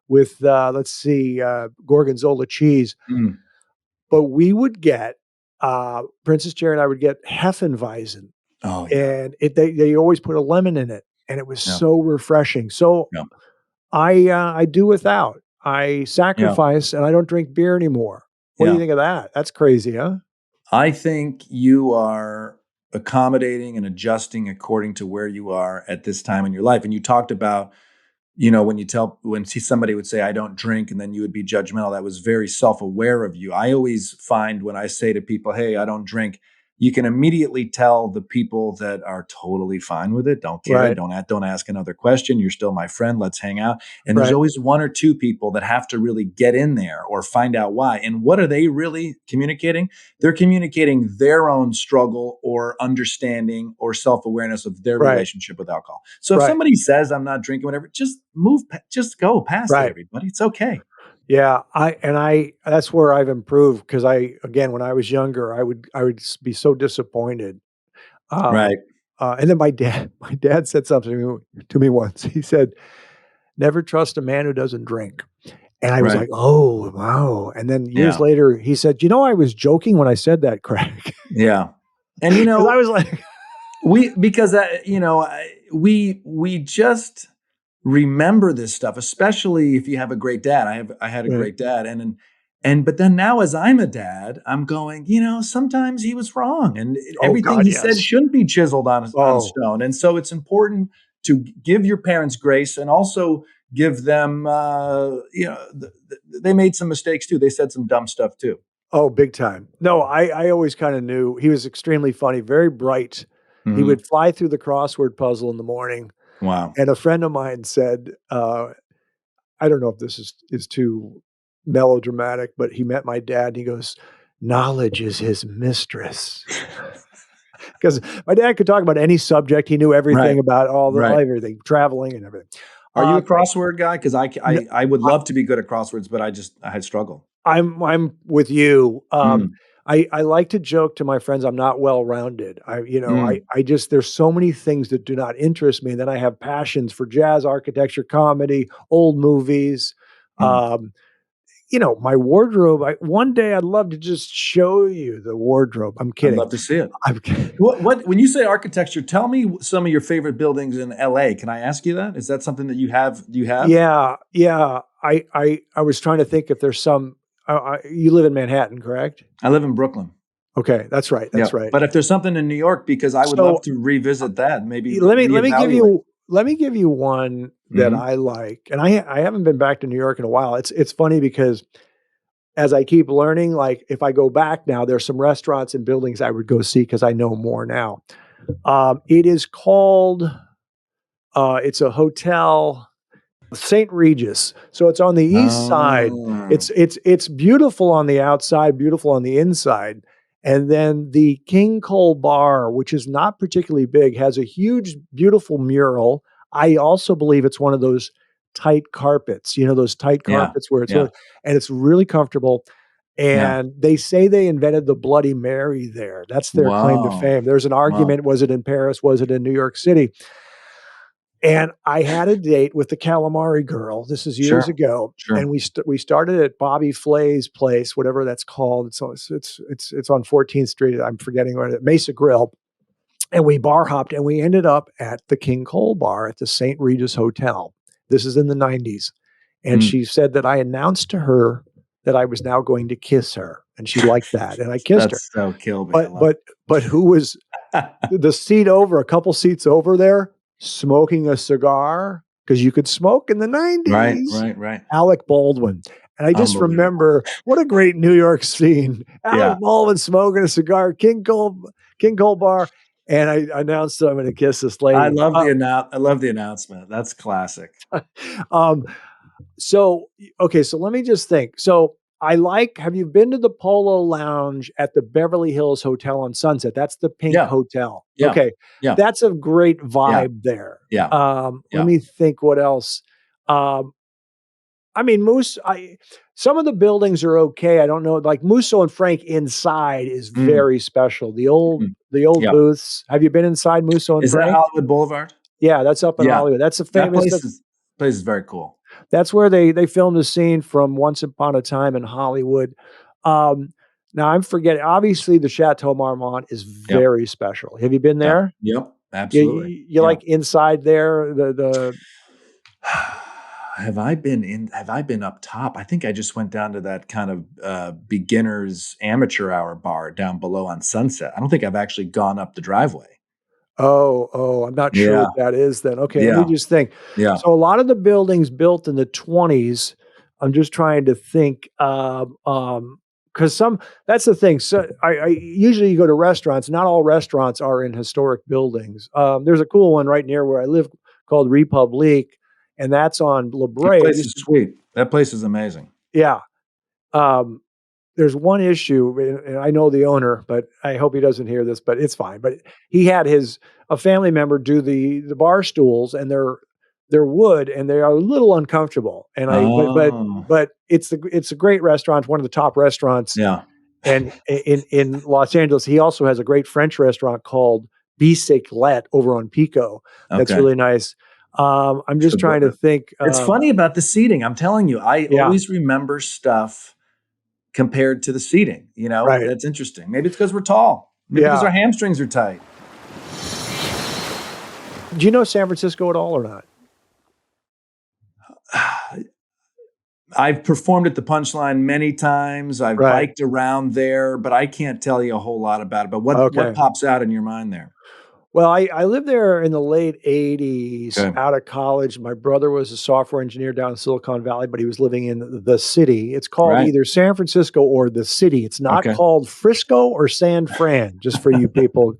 with, let's see, gorgonzola cheese. Mm. But we would get, Princess Cherry and I would get Hefeweizen, Oh yeah. and they always put a lemon in it, and it was Yeah. so refreshing. So Yeah. I do without. I Yeah. sacrifice, and I don't drink beer anymore. What do you Yeah. think of that? That's crazy, huh? I think you are accommodating and adjusting according to where you are at this time in your life. And you talked about when somebody would say, I don't drink, and then you would be judgmental, that was very self-aware of you. I always find when I say to people, hey, I don't drink, you can immediately tell the people that are totally fine with it, don't care, Right. don't ask another question. You're still my friend. Let's hang out. And there's Right. always one or two people that have to really get in there or find out why. And what are they really communicating? They're communicating their own struggle or understanding or self-awareness of their Right. relationship with alcohol. So if Right. somebody says, I'm not drinking, whatever, just just go past it, Right. everybody. It's okay. Yeah, that's where I've improved because again, when I was younger, I would be so disappointed. Um, Right. and then my dad said something to me once. He said, "Never trust a man who doesn't drink." And I was Right. like, "Oh, wow." And then years Yeah. later, he said, "You know, I was joking when I said that, Craig." Yeah. And, Because I was like, we just remember this stuff, especially if you have a great dad. I had a right, great dad, but then now as I'm a dad, I'm going, sometimes he was wrong, and "Oh everything God, he said yes." shouldn't be chiseled on Oh, stone. And so it's important to give your parents grace and also give them, they made some mistakes too. They said some dumb stuff too. oh, big time. No, I always kinda knew he was extremely funny, very bright. He Mhm. would fly through the crossword puzzle in the morning, Wow. and a friend of mine said, I don't know if this is too melodramatic, but he met my dad and he goes, "Knowledge is his mistress." Because my dad could talk about any subject. He knew Right. everything about Right. everything, traveling and everything. Are you a Um, crossword guy? Because n I would I love to be good at crosswords, but I had struggle. I'm with you. Mm, I like to joke to my friends I'm not well-rounded. mm, I just there's so many things that do not interest me. Then I have passions for jazz, architecture, comedy, old movies. mm. Um, my wardrobe, one day I'd love to just show you the wardrobe. I'm I'd kidding. love to see it. I'm What when you say architecture, tell me some of your favorite buildings in LA. Can I ask you that? Is that something that you have? Do you have? Yeah, yeah. I was trying to think if there's some you live in Manhattan, correct? I live in Brooklyn. Okay, that's right, Yeah. that's right. But if there's something in New York, because I would love So, to revisit that, maybe let me reevaluate. give you one that Mhm. I like, and I haven't been back to New York in a while. It's funny because as I keep learning, like, if I go back now, there's some restaurants and buildings I would go see because I know more now. It is called, it's a hotel, St. Regis. So it's on the east side. Oh. It's beautiful on the outside, beautiful on the inside. And then the King Cole Bar, which is not particularly big, has a huge, beautiful mural. I also believe it's one of those tight carpets, those tight Yeah. carpets where Yeah. and it's really comfortable. Yeah. And they say they invented the Bloody Mary there. That's their claim to Wow. fame. There's an Wow. argument. Was it in Paris? Was it in New York City? And I had a date with the calamari girl. This is years Sure. ago, Sure. and we started at Bobby Flay's place, whatever that's called. It's on 14th Street. I'm forgetting what it Mesa Grill, and we bar hopped, and we ended up at the King Cole Bar at the St. Regis Hotel. This is in the 90s, and Mm. she said that I announced to her that I was now going to kiss her, and she liked that, and I kissed her. That's so Kilby. I But love but but who was it. the seat over, a couple seats over there, smoking a cigar, because you could smoke in the Right, 90s. right, right. Alec Baldwin. And I just Unbelievable. remember what a great New York scene. Alec Yeah. Baldwin smoking a cigar, King Cole Bar. And I announced that I'm going to kiss this lady. I love the announcement. That's classic. Um, so, okay, so let me just think. So, have you been to the Polo Lounge at the Beverly Hills Hotel on Sunset? That's the pink Yeah. hotel. Yeah. Okay. Yeah. That's a great Yeah. vibe there. Yeah. Let Yeah. me think what else. Um, I mean, some of the buildings are okay. I don't know, like Musso and Frank inside is Mm, very special. mhm. The old Yeah. booths. Have you been inside Musso and Is that Frank? Hollywood Boulevard? Yeah, that's up in Yeah. Hollywood. That's a That famous. place is very cool. That's where they filmed a scene from Once Upon a Time in Hollywood. Um, Now I'm forgetting. Obviously, the Chateau Marmont is Yep. very special. Have you been Yeah. there? Yep. You, Absolutely. you, you Yeah. like inside there? The Have I been up top? I think I just went down to that kind of beginners amateur hour bar down below on Sunset. I don't think I've actually gone up the driveway. I'm not sure Yeah, what that is then. Okay, let me yeah, just think. yeah. So a lot of the buildings built in the 20s, I'm just trying to think, because some that's the thing. So I usually you go to restaurants, not all restaurants are in historic buildings. There's a cool one right near where I live called Republique, and that's on La That Brea. It place used is to, sweet. That place is amazing. yeah. Um, there's one issue, and I know the owner, but I hope he doesn't hear this, but it's fine. But he had a family member do the bar stools, and they're wood, and they are a little uncomfortable. And I Oh, but it's a great restaurant, one of the top restaurants, yeah. and in Los Angeles, he also has a great French restaurant called Bicyclette over on Pico. That's Okay. really nice. I'm just Should go trying to there. think. It's funny about the seating. I'm telling you, I Yeah, always remember stuff compared to the seating. right. That's interesting. Maybe it's because we're tall. Maybe because Yeah. our hamstrings are tight. Do you know San Francisco at all or not? I've performed at the Punchline many times. I've Right. biked around there, but I can't tell you a whole lot about it. But what Okay. pops out in your mind there? Well, I lived there in the late 80s Okay. out of college. My brother was a software engineer down in Silicon Valley, but he was living in the city. It's called Right. either San Francisco or the city. It's not Okay. called Frisco or San Fran, just for you people.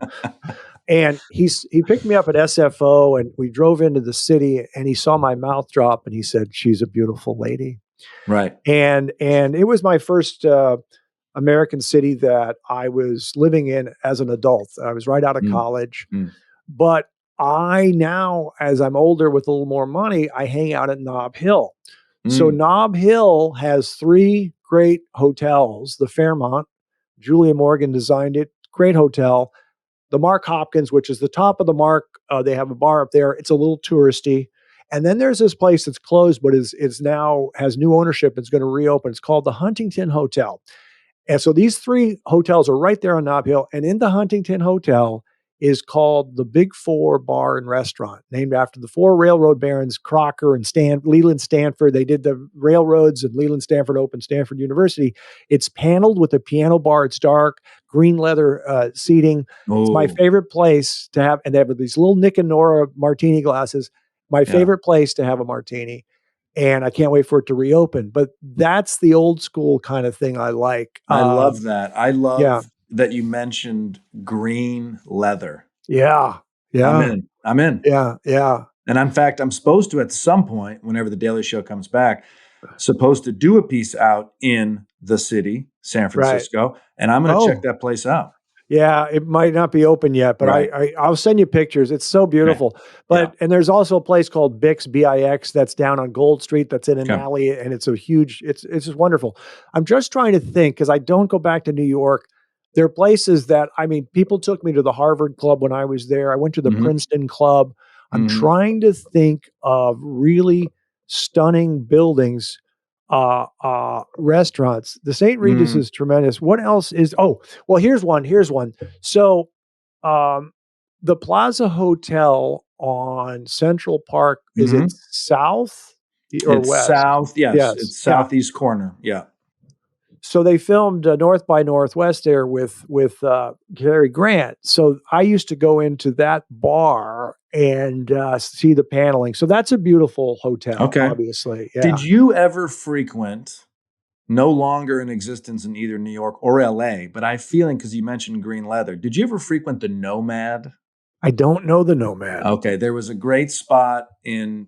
And he picked me up at SFO and we drove into the city and he saw my mouth drop and he said, "She's a beautiful lady." Right. And it was my first American city that I was living in as an adult. I was right out of Mm, college. mm, But I now, as I'm older with a little more money, I hang out at Nob Hill. So mm, Nob Hill has three great hotels. The Fairmont, Julia Morgan designed it, great hotel. The Mark Hopkins, which is the top of the Mark, they have a bar up there. It's a little touristy. And then there's this place that's closed, but is now has new ownership. It's going to reopen. It's called the Huntington Hotel. And so these three hotels are right there on Nob Hill. And in the Huntington Hotel is called the Big Four Bar and Restaurant, named after the four railroad barons, Crocker and Leland Stanford. They did the railroads, and Leland Stanford opened Stanford University. It's paneled with a piano bar. It's dark, green leather seating. It's my oh, favorite place to have, and they have these little Nick and Nora martini glasses. My yeah. favorite place to have a martini, and I can't wait for it to reopen. But that's the old school kind of thing I like. I love that. I Yeah, love that you mentioned green leather. yeah, I'm yeah, in. I'm in. yeah, yeah. And in fact, I'm supposed to at some point, whenever the Daily Show comes back, supposed to do a piece out in the city, San Right. Francisco, and I'm going to check Oh, that place out. yeah. It might not be open yet, but Right. I'll send you pictures. It's so Okay. beautiful. Yeah. And there's also a place called Bix BIX that's down on Gold Street. That's in an Okay. alley, and it's a huge. It's just wonderful. I'm just trying to think because I don't go back to New York. There are places that I mean, people took me to the Harvard Club when I was there. I went to the Hmm. Princeton Club. I'm Hmm. trying to think of really stunning buildings, restaurants. The St. Regis Mm. is tremendous. What else is? Oh, well, here's one. Here's one. So, um, the Plaza Hotel on Central Park, is it Hmm. south or It's west? south. Yes. Yes. It's Yeah. southeast corner. Yeah. So they filmed North by Northwest there with Cary Grant. So I used to go into that bar and see the paneling. So that's a beautiful hotel, Okay. obviously. Yeah. Did you ever frequent, no longer in existence in either New York or LA, but I feeling because you mentioned green leather, did you ever frequent the Nomad? I don't know the Nomad. Okay, there was a great spot in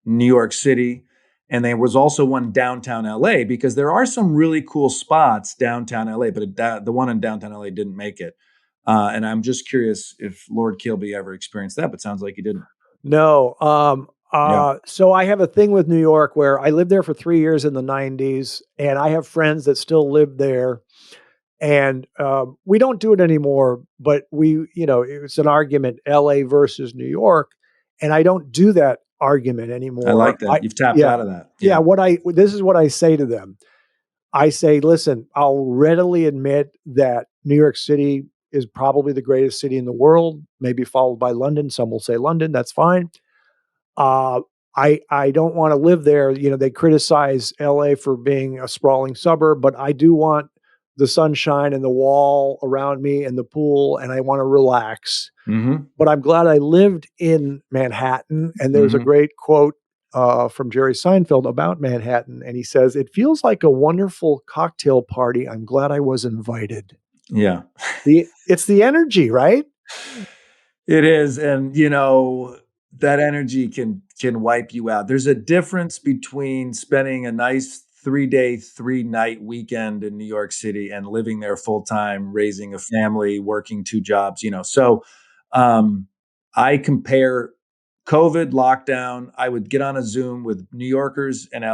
New York City, and there was also one downtown LA because there are some really cool spots downtown LA, but the one in downtown LA didn't make it. And I'm just curious if Lord Kilby ever experienced that, but sounds like he didn't. No. Yeah. So I have a thing with New York where I lived there for 3 years in the 90s, and I have friends that still live there. And we don't do it anymore, but it's an argument, LA versus New York. And I don't do that argument I anymore. like that. You've tapped Yeah, out of that. yeah. Yeah. This is what I say to them. I say, listen, I'll readily admit that New York City is probably the greatest city in the world, maybe followed by London. Some will say London. That's fine. Uh, I don't want to live there. They criticize LA for being a sprawling suburb, but I do want the sunshine and the wall around me and the pool, and I want to relax. Mm-hmm. But I'm glad I lived in Manhattan. And there's a Mm-hmm. great quote from Jerry Seinfeld about Manhattan. And he says, "It feels like a wonderful cocktail party. I'm glad I was invited." Yeah. It's the energy, right? It is, and that energy can wipe you out. There's a difference between spending a nice 3-day, 3-night weekend in New York City and living there full time, raising a family, working 2 jobs. So I compare COVID lockdown. I would get on a Zoom with New Yorkers and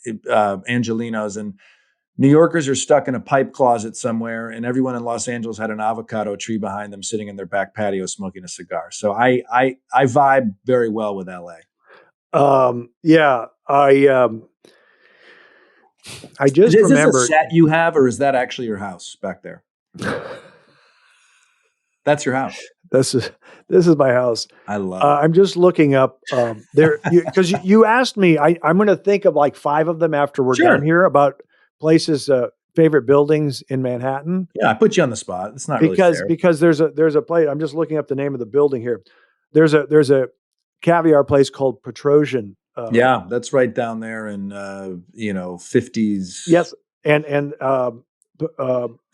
Angelinos, and New Yorkers are stuck in a pipe closet somewhere, and everyone in Los Angeles had an avocado tree behind them, sitting in their back patio smoking a cigar. So I vibe very well with LA. Yeah, I just Is this a remembered. set you have, or is that actually your house back there? That's your house. This is my house. I love it. I'm just looking up there because you asked me. I'm going to think of like 5 of them after we're Sure. done here about places, favorite buildings in Manhattan. Yeah, I put you on the spot. It's not really fair. Because there's a place. I'm just looking up the name of the building here. There's a caviar place called Petrosian. Yeah, that's right down there in 50s. Yes, and I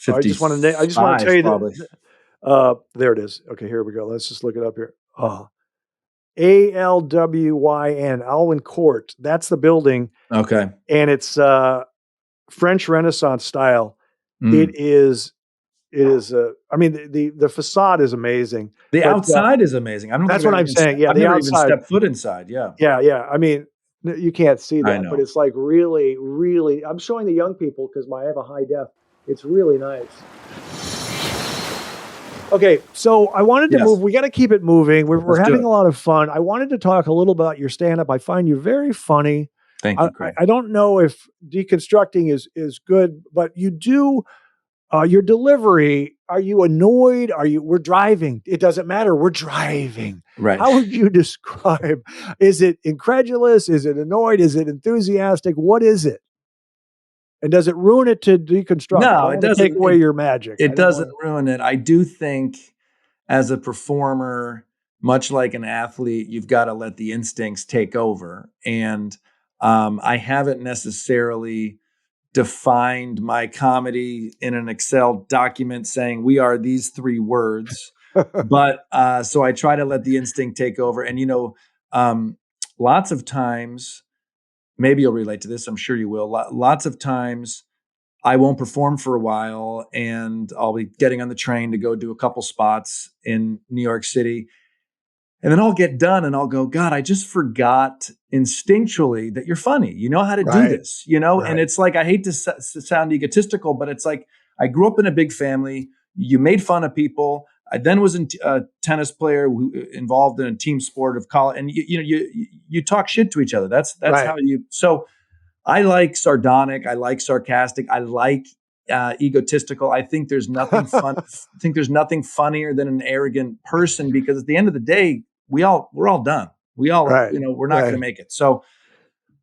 just want to tell you probably. that. There it is. Okay, here we go. Let's just look it up here. ALWYN, Alwyn Court. That's the building. Okay. And it's French Renaissance style. Mm. It is. I mean, the facade is amazing. The outside is amazing. I don't. That's what I'm saying. Yeah, I've the never outside. even stepped foot inside. Yeah. Yeah. I mean, you can't see I that, know. but it's like really, really. I'm showing the young people because I have a high def. It's really nice. Okay, so I wanted to move. We got to keep it moving. We're having a lot of fun. I wanted to talk a little about your stand-up. I find you very funny. Thank you, Craig. I don't know if deconstructing is good, but you do your delivery. Are you annoyed? We're driving. It doesn't matter. We're driving. Right. How would you describe? Is it incredulous? Is it annoyed? Is it enthusiastic? What is it? And does it ruin it to deconstruct? No, it doesn't take away your magic. It doesn't ruin it. I do think as a performer, much like an athlete, you've got to let the instincts take over. And I haven't necessarily defined my comedy in an Excel document saying we are these 3 words. But so I try to let the instinct take over. And, lots of times, maybe you'll relate to this. I'm sure you will. Lots of times I won't perform for a while and I'll be getting on the train to go do a couple spots in New York City. And then I'll get done and I'll go, God, I just forgot instinctually that you're funny. You know how to do this, Right. And it's like, I hate to sound egotistical, but it's like, I grew up in a big family. You made fun of people. I then was a tennis player involved in a team sport of college. And you talk shit to each other. That's Right. how so I like sardonic. I like sarcastic. I like egotistical. I think there's nothing fun. I think there's nothing funnier than an arrogant person, because at the end of the day, we're all done. We all, we're not going to make it. So,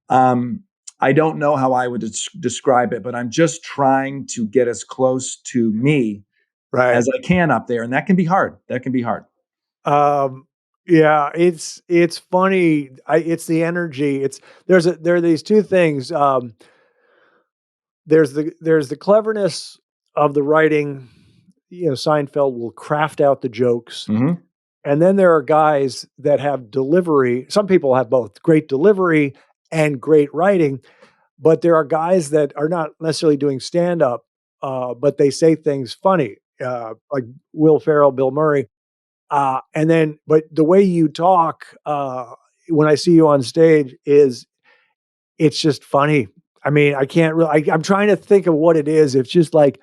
I don't know how I would describe it, but I'm just trying to get as close to me as I can up there, and that can be hard. Yeah, it's funny. It's the energy. There are these 2 things. There's the cleverness of the writing. Seinfeld will craft out the jokes. Mm-hmm. And then there are guys that have delivery. Some people have both great delivery and great writing, but there are guys that are not necessarily doing stand-up, but they say things funny, like Will Ferrell, Bill Murray. But the way you talk when I see you on stage it's just funny. I mean, I can't really. I'm trying to think of what it is. It's just like,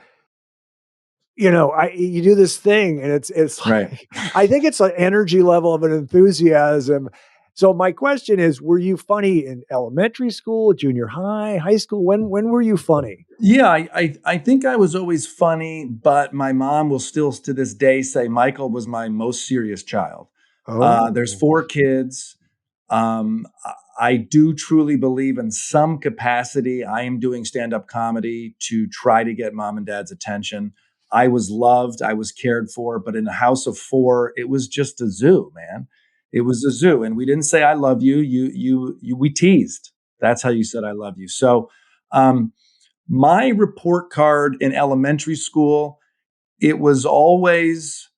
you do this thing, and it's like, Right. I think it's an energy level of an enthusiasm. So my question is, were you funny in elementary school, junior high, high school? When were you funny? Yeah, I think I was always funny, but my mom will still to this day say Michael was my most serious child. There's 4 kids. I do truly believe in some capacity I am doing stand-up comedy to try to get mom and dad's attention. I was loved, I was cared for, but in a house of four, it was just a zoo, man. It was a zoo. And we didn't say I love you. We teased. That's how you said I love you. So my report card in elementary school, it was always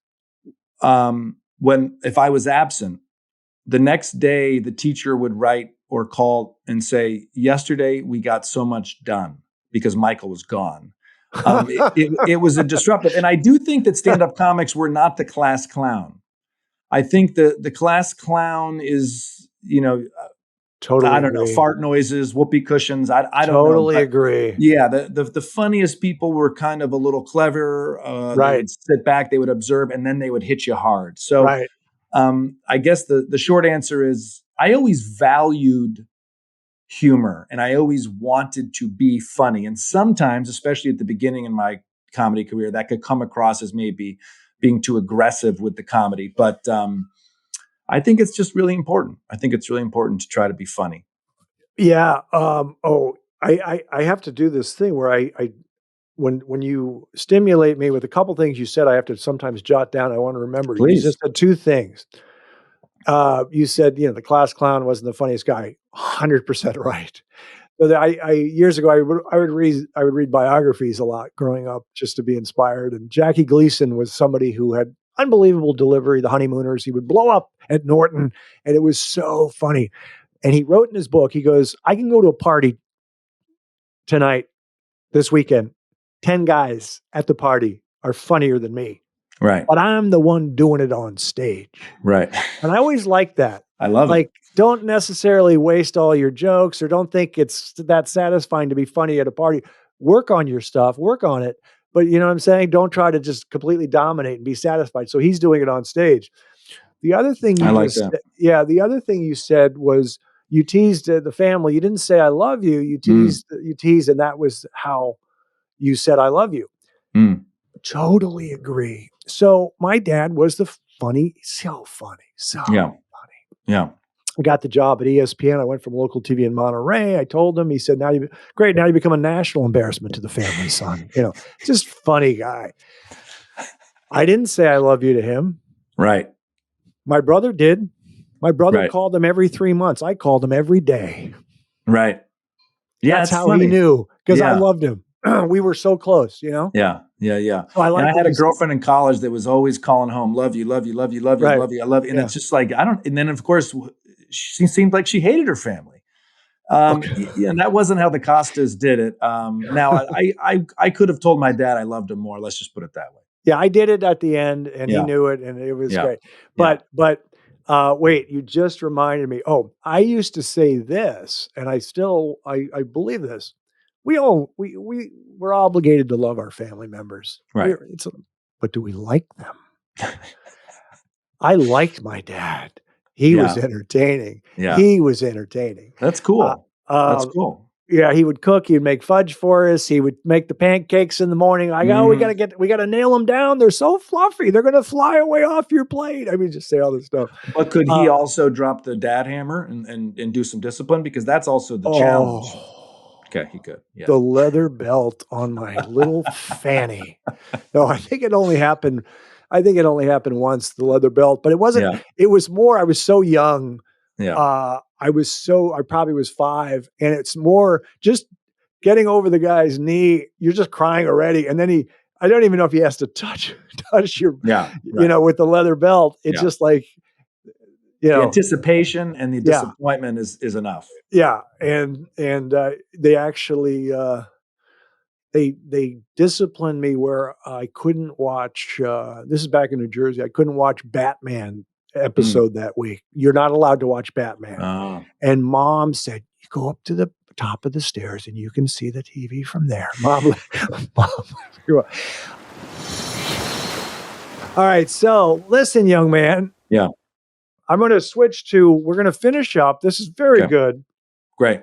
if I was absent, the next day the teacher would write or call and say, yesterday we got so much done because Michael was gone. It was a disruptive. And I do think that stand-up comics were not the class clown. I think the class clown is, Totally I don't know, agree. fart noises, whoopee cushions. I don't know. Totally But agree. yeah, the funniest people were kind of a little clever. They Right. would sit back, they would observe, and then they would hit you hard. So Right. I guess the short answer is I always valued humor and I always wanted to be funny. And sometimes, especially at the beginning in my comedy career, that could come across as maybe being too aggressive with the comedy. But I think it's just really important. I think it's really important to try to be funny. Yeah. I have to do this thing where when you stimulate me with a couple things you said, I have to sometimes jot down. I want to remember. You Please. just said two things. You said, the class clown wasn't the funniest guy. 100% right. So I years ago I would read biographies a lot growing up just to be inspired. And Jackie Gleason was somebody who had unbelievable delivery. The Honeymooners. He would blow up at Norton, and it was so funny. And he wrote in his book, he goes, I can go to a party tonight, this weekend. 10 guys at the party are funnier than me. Right. But I'm the one doing it on stage. Right. And I always like that. I love it. Don't necessarily waste all your jokes or don't think it's that satisfying to be funny at a party. Work on your stuff, work on it. But you know what I'm saying? Don't try to just completely dominate and be satisfied. So he's doing it on stage. The other thing I like that. the other thing you said was you teased the family. You didn't say I love you. You teased, and that was how you said I love you. Totally agree. So my dad was so funny. Yeah. I got the job at ESPN. I went from local TV in Monterey. I told him, he said, now you become a national embarrassment to the family, son. Just funny guy. I didn't say I love you to him. Right. My brother did. My brother Right. called him every 3 months. I called him every day. Right. Yeah. That's how funny. he knew because I Yeah. loved him. We were so close, Yeah. So I And I like had a girlfriend in college that was always calling home, love you, love you, love you, love you, Right. love you, I love you. And Yeah. it's just like, and then of course she seemed like she hated her family. And that wasn't how the Kostas did it. Now I could have told my dad I loved him more. Let's just put it that way. Yeah, I did it at the end, and he Yeah. knew it, and it was Yeah. great. But wait, you just reminded me. Oh, I used to say this, and I still I believe this. We're obligated to love our family members, Right. But do we like them? I liked my dad. He was entertaining. Yeah. He was entertaining. That's cool. That's cool. Yeah, he would cook. He'd make fudge for us. He would make the pancakes in the morning. I go, we gotta nail them down. They're so fluffy. They're gonna fly away off your plate. I mean, just say all this stuff. But could he also drop the dad hammer and do some discipline? Because that's also the challenge. Okay, he could. Yeah. The leather belt on my little fanny. No, I think it only happened once, the leather belt, but it wasn't. Yeah. It was more. I was so young. Yeah. I probably was 5, and it's more just getting over the guy's knee. You're just crying already. And then I don't even know if he has to touch your, with the leather belt. It's just like, the anticipation and the disappointment is enough. Yeah. And they actually, they disciplined me where I couldn't watch, this is back in New Jersey. I couldn't watch Batman episode that week. You're not allowed to watch Batman. Oh. And mom said, you go up to the top of the stairs and you can see the TV from there. Mom. All right. So listen, young man. Yeah. I'm going to switch to, we're going to finish up. This is very good. Great.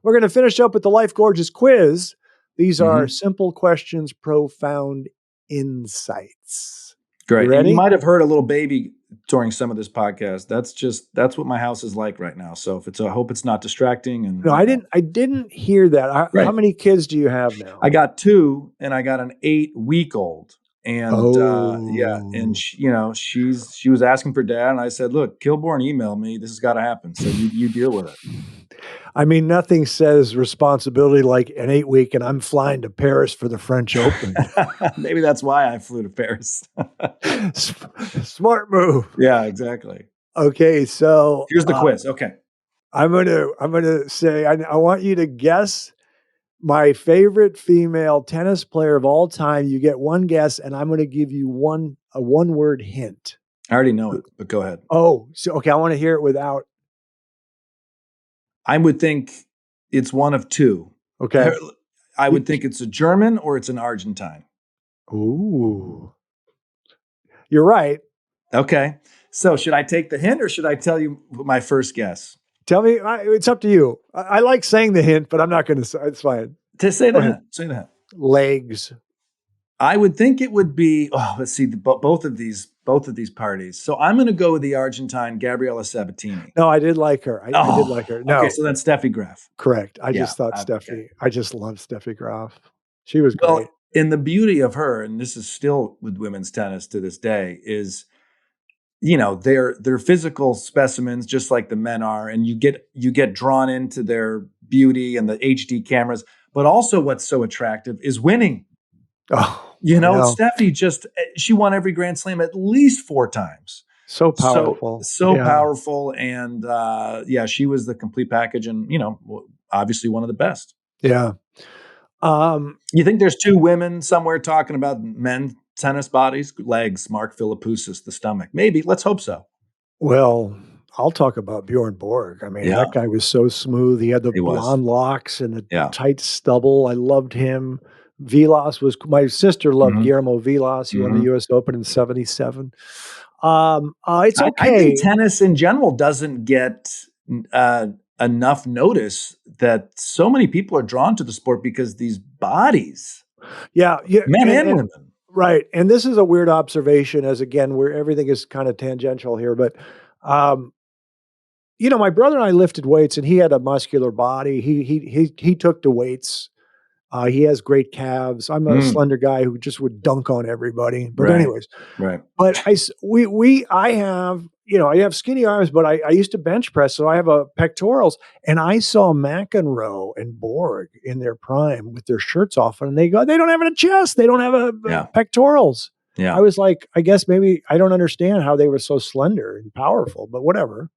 We're going to finish up with the Life Gorgeous quiz. These are simple questions, profound insights. Great. You And you ready? might have heard a little baby during some of this podcast. That's what my house is like right now. So I hope it's not distracting. And No, I didn't hear that. How Right. many kids do you have now? I got 2, and I got an 8-week-old. And and Oh. she was asking for dad, and I said, "Look, Kilborn emailed me. This has got to happen. So you deal with it." I mean, nothing says responsibility like an 8-week, and I'm flying to Paris for the French Open. Maybe that's why I flew to Paris. Smart move. Yeah, exactly. Okay, so Here's the quiz. Okay. I'm gonna say I want you to guess my favorite female tennis player of all time. You get one guess, and I'm going to give you a one-word hint. I already know it, but go ahead. Oh, so okay, I want to hear it without. I would think it's one of 2. Okay. I would think it's a German or it's an Argentine. Ooh, you're right. Okay. So should I take the hint or should I tell you my first guess? Tell me, it's up to you. I like saying the hint, but I'm not going to say it's fine. To say Go the ahead. hint. Say the hint. Legs. I would think it would be. Oh, let's see. Both of these parties. So I'm going to go with the Argentine Gabriela Sabatini. No, I did like her. I did like her. No, Okay, so then Steffi Graf. correct. I just thought Steffi. Okay. I just love Steffi Graf. She was great. And the beauty of her, and this is still with women's tennis to this day, is they're physical specimens just like the men are, and you get drawn into their beauty and the HD cameras. But also, what's so attractive is winning. Oh. Steffi she won every Grand Slam at least 4 times. So powerful. So powerful. And she was the complete package and, obviously one of the best. Yeah. You think there's 2 women somewhere talking about men tennis bodies? Legs, Mark Philippoussis, the stomach. Maybe. Let's hope so. Well, I'll talk about Bjorn Borg. I mean, that guy was so smooth. He had the blonde locks and the tight stubble. I loved him. Vilas my sister loved Guillermo Vilas. He won the U.S. Open in 1977. It's okay. I think tennis in general doesn't get enough notice that so many people are drawn to the sport because these bodies. Yeah. Men and women. Right. And this is a weird observation as, again, where everything is kind of tangential here. But, my brother and I lifted weights and he had a muscular body. He took the weights. He has great calves. I'm a slender guy who just would dunk on everybody. But anyways, right. But I have skinny arms, but I used to bench press, so I have pectorals. And I saw McEnroe and Borg in their prime with their shirts off, and they don't have a chest, they don't have pectorals. Yeah, I was like, I guess maybe I don't understand how they were so slender and powerful, but whatever,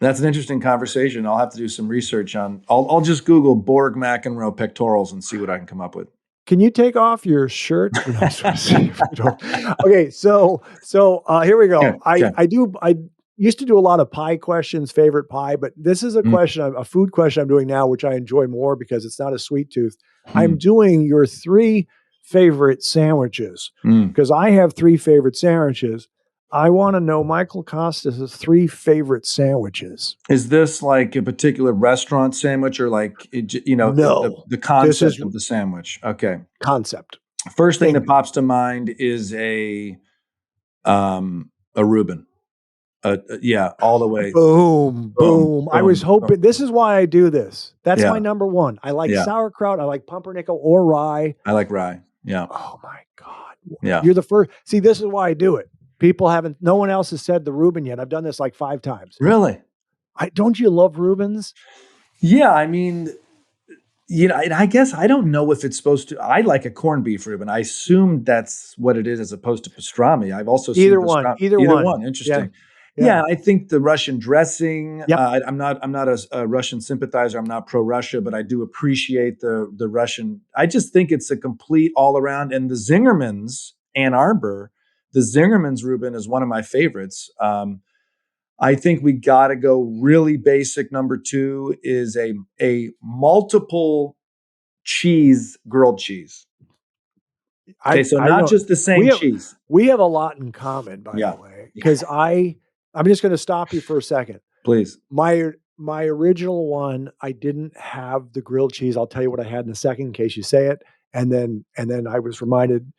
That's an interesting conversation. I'll have to do some research on. I'll just Google Borg McEnroe pectorals and see what I can come up with. Can you take off your shirt? Okay, so here we go. I used to do a lot of pie questions, favorite pie, but this is a question, a food question I'm doing now, which I enjoy more because it's not a sweet tooth. I'm doing your 3 favorite sandwiches because I have 3 favorite sandwiches. I want to know Michael Kosta's 3 favorite sandwiches. Is this like a particular restaurant sandwich or like, no, the concept of the sandwich? Okay. Concept. First thing that pops to mind is a Reuben. All the way. Boom. I was hoping, this is why I do this. That's my number 1. I like sauerkraut. I like pumpernickel or rye. I like rye. Yeah. Oh my God. Yeah. You're the first. See, this is why I do it. No one else has said the Reuben yet. I've done this like 5 times. Really? Don't you love Reubens? Yeah. I mean, and I guess I don't know if it's supposed to. I like a corned beef Reuben. I assume that's what it is as opposed to pastrami. I've also seen either one. Interesting. Yeah. I think the Russian dressing. Yep. I'm not a Russian sympathizer. I'm not pro Russia, but I do appreciate the Russian. I just think it's a complete all around. And the Zingerman's Ann Arbor. The Zingerman's Reuben is one of my favorites. I think we got to go really basic. Number 2 is a multiple cheese grilled cheese. Okay, so not just the same cheese. We have a lot in common, by the way, because I'm just going to stop you for a second. Please. My original one, I didn't have the grilled cheese. I'll tell you what I had in a second in case you say it. And then I was reminded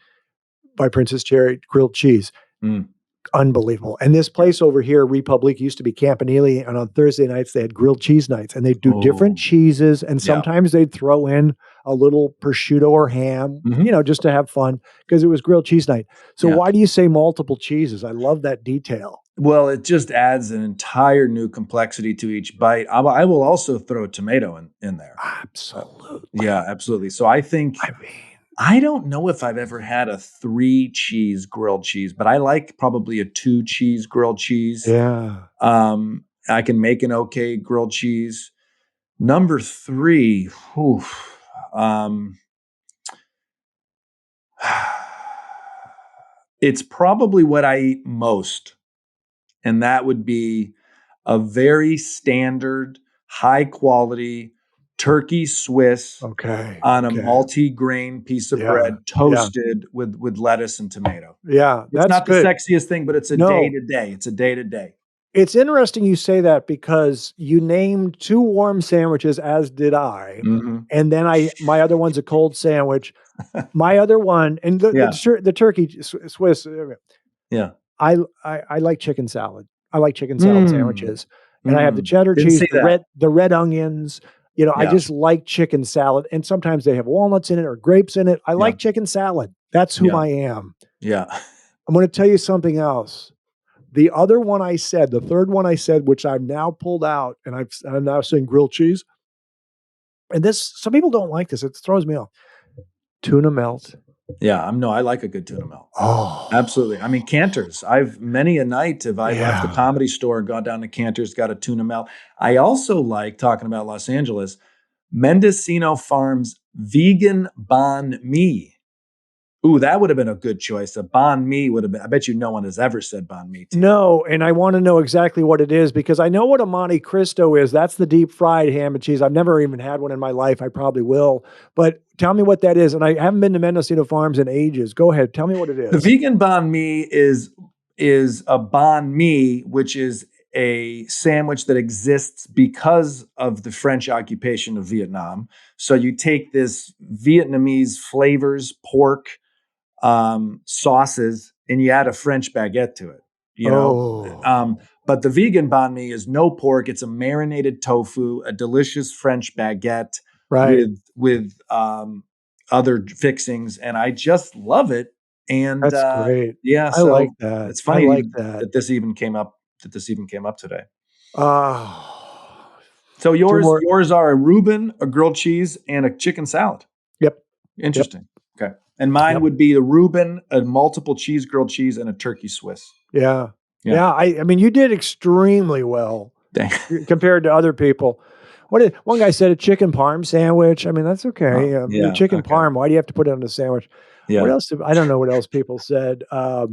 by Princess Cherry grilled cheese. Mm. Unbelievable. And this place over here, Republic, used to be Campanile, and on Thursday nights they had grilled cheese nights, and they'd do different Oh, cheeses, and yeah. sometimes they'd throw in a little prosciutto or ham, Mhm. just to have fun because it was grilled cheese night. So Yeah. why do you say multiple cheeses? I love that detail. Well, it just adds an entire new complexity to each bite. I will also throw tomato in there. Absolutely. Yeah, absolutely. So I think I mean, I don't know if I've ever had a 3-cheese grilled cheese, but I like probably a 2-cheese grilled cheese. yeah. I can make an okay grilled cheese. Number 3, whew, um, it's probably what I eat most, and that would be a very standard, high quality turkey Swiss Okay. on a Okay. multi-grain piece of Yeah. bread, Yeah. toasted with lettuce and tomato. Yeah. It's That's not the good. sexiest thing, but it's a day No, to day. It's a day to day. it's interesting you say that because you named 2 warm sandwiches, as did I, Mhm. and then my other one's a cold sandwich. My other one, and Yeah, the turkey Swiss, yeah. I like chicken salad. I like chicken salad Mm, sandwiches, and I have the cheddar didn't cheese, see that. the red onions. I Yeah, just like chicken salad, and sometimes they have walnuts in it or grapes in it. I yeah, like chicken salad. That's who yeah, I am. yeah. I'm going to tell you something else. The other one I said, the third one I said, which I've now pulled out, and I'm now saying grilled cheese. And this, some people don't like this. It throws me off. Tuna melt. Yeah, I like a good tuna melt. Oh, Absolutely. I mean, Cantor's. I've many a night have I left the yeah. comedy store and gone down to Cantor's, got a tuna melt. I also like talking about Los Angeles, Mendocino Farms vegan banh mi. Ooh, that would have been a good choice. A banh mi would have been. I bet you no one has ever said banh mi to you. No, and I want to know exactly what it is because I know what a Monte Cristo is. That's the deep fried ham and cheese. I've never even had one in my life. I probably will. But tell me what that is. And I haven't been to Mendocino Farms in ages. Go ahead. Tell me what it The is. vegan banh mi is a banh mi, which is a sandwich that exists because of the French occupation of Vietnam. So you take this Vietnamese flavors, pork, sauces, and you add a French baguette to it. You know, um, Oh, but the vegan banh mi is no pork. It's a marinated tofu, a delicious French baguette right. with other fixings, and I just love it. And That's great. yeah, I like so that. it's I funny like even that. that this even came up. That this even came up today. Oh, So 2 more. yours are a Reuben, a grilled cheese, and a chicken salad. Yep. Yep. Interesting. Okay. And mine Yep. would be a Reuben, a multiple cheese grilled cheese, and a turkey Swiss. Yeah. Yeah. Yeah. I mean, you did extremely well Dang. compared to other people. One guy said a chicken parm sandwich. I mean, that's Oh, okay. yeah. Chicken Okay. parm. Why do you have to put it on a sandwich? What Yeah. else? I don't know what else people said. Has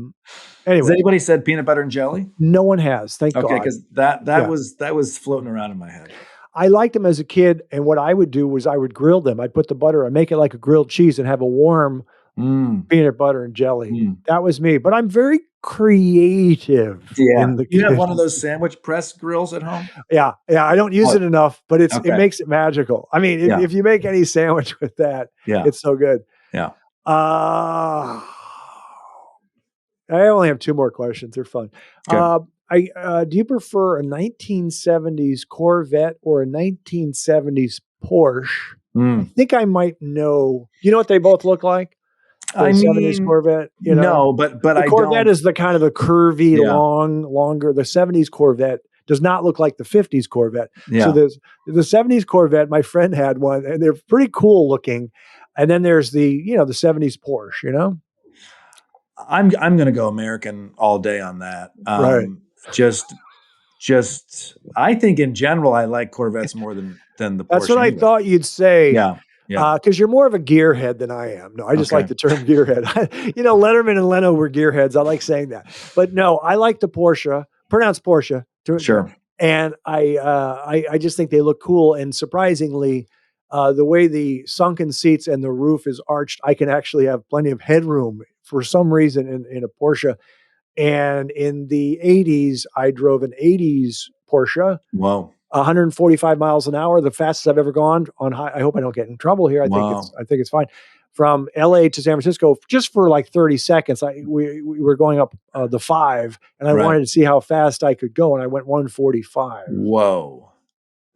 Anyway, anybody said peanut butter and jelly? no one has. Thank Okay, God. because that Yeah. was floating around in my head. I liked them as a kid. And what I would do was I would grill them. I'd put the butter, I'd make it like a grilled cheese and have a warm Mm, peanut butter and jelly. mm. That was me. But I'm very creative Yeah. in the You have one of kitchen. those sandwich press grills at home? Yeah, yeah, I don't use Oh, it enough, but it okay. makes it magical. I mean, Yeah. if you make any sandwich with that, Yeah. it's so good. Yeah. Uh, I only have 2 more questions. They're fun. Okay. Do you prefer a 1970s Corvette or a 1970s Porsche? I Mm. think I might know. You know what they both look like? I The 70s mean, Corvette, no, but The I Corvette don't. is the kind of the curvy, Yeah. longer. The 70s Corvette does not look like the 50s Corvette. So Yeah. there's the 70s Corvette. My friend had one, and they're pretty cool looking. And then there's the 70s Porsche. I'm gonna go American all day on that. Right. Just I think in general I like Corvettes more than the That's what Porsche I anyway. thought you'd say. Yeah. Yeah. Because you're more of a gearhead than I am. No, I just like Okay. the term gearhead. Letterman and Leno were gearheads. I like saying that. But no, I like the Porsche, pronounced Porsche, Sure. and I just think they look cool. And surprisingly, the way the sunken seats and the roof is arched, I can actually have plenty of headroom for some reason in a Porsche. And in the 80s, I drove an 80s Porsche, Whoa. 145 miles an hour, the fastest I've ever gone on high. I hope I don't get in trouble here. Wow. I think it's fine. from LA to San Francisco just for like 30 seconds. We were going up the 5, and I wanted to see how fast I could go, and I went 145. Whoa.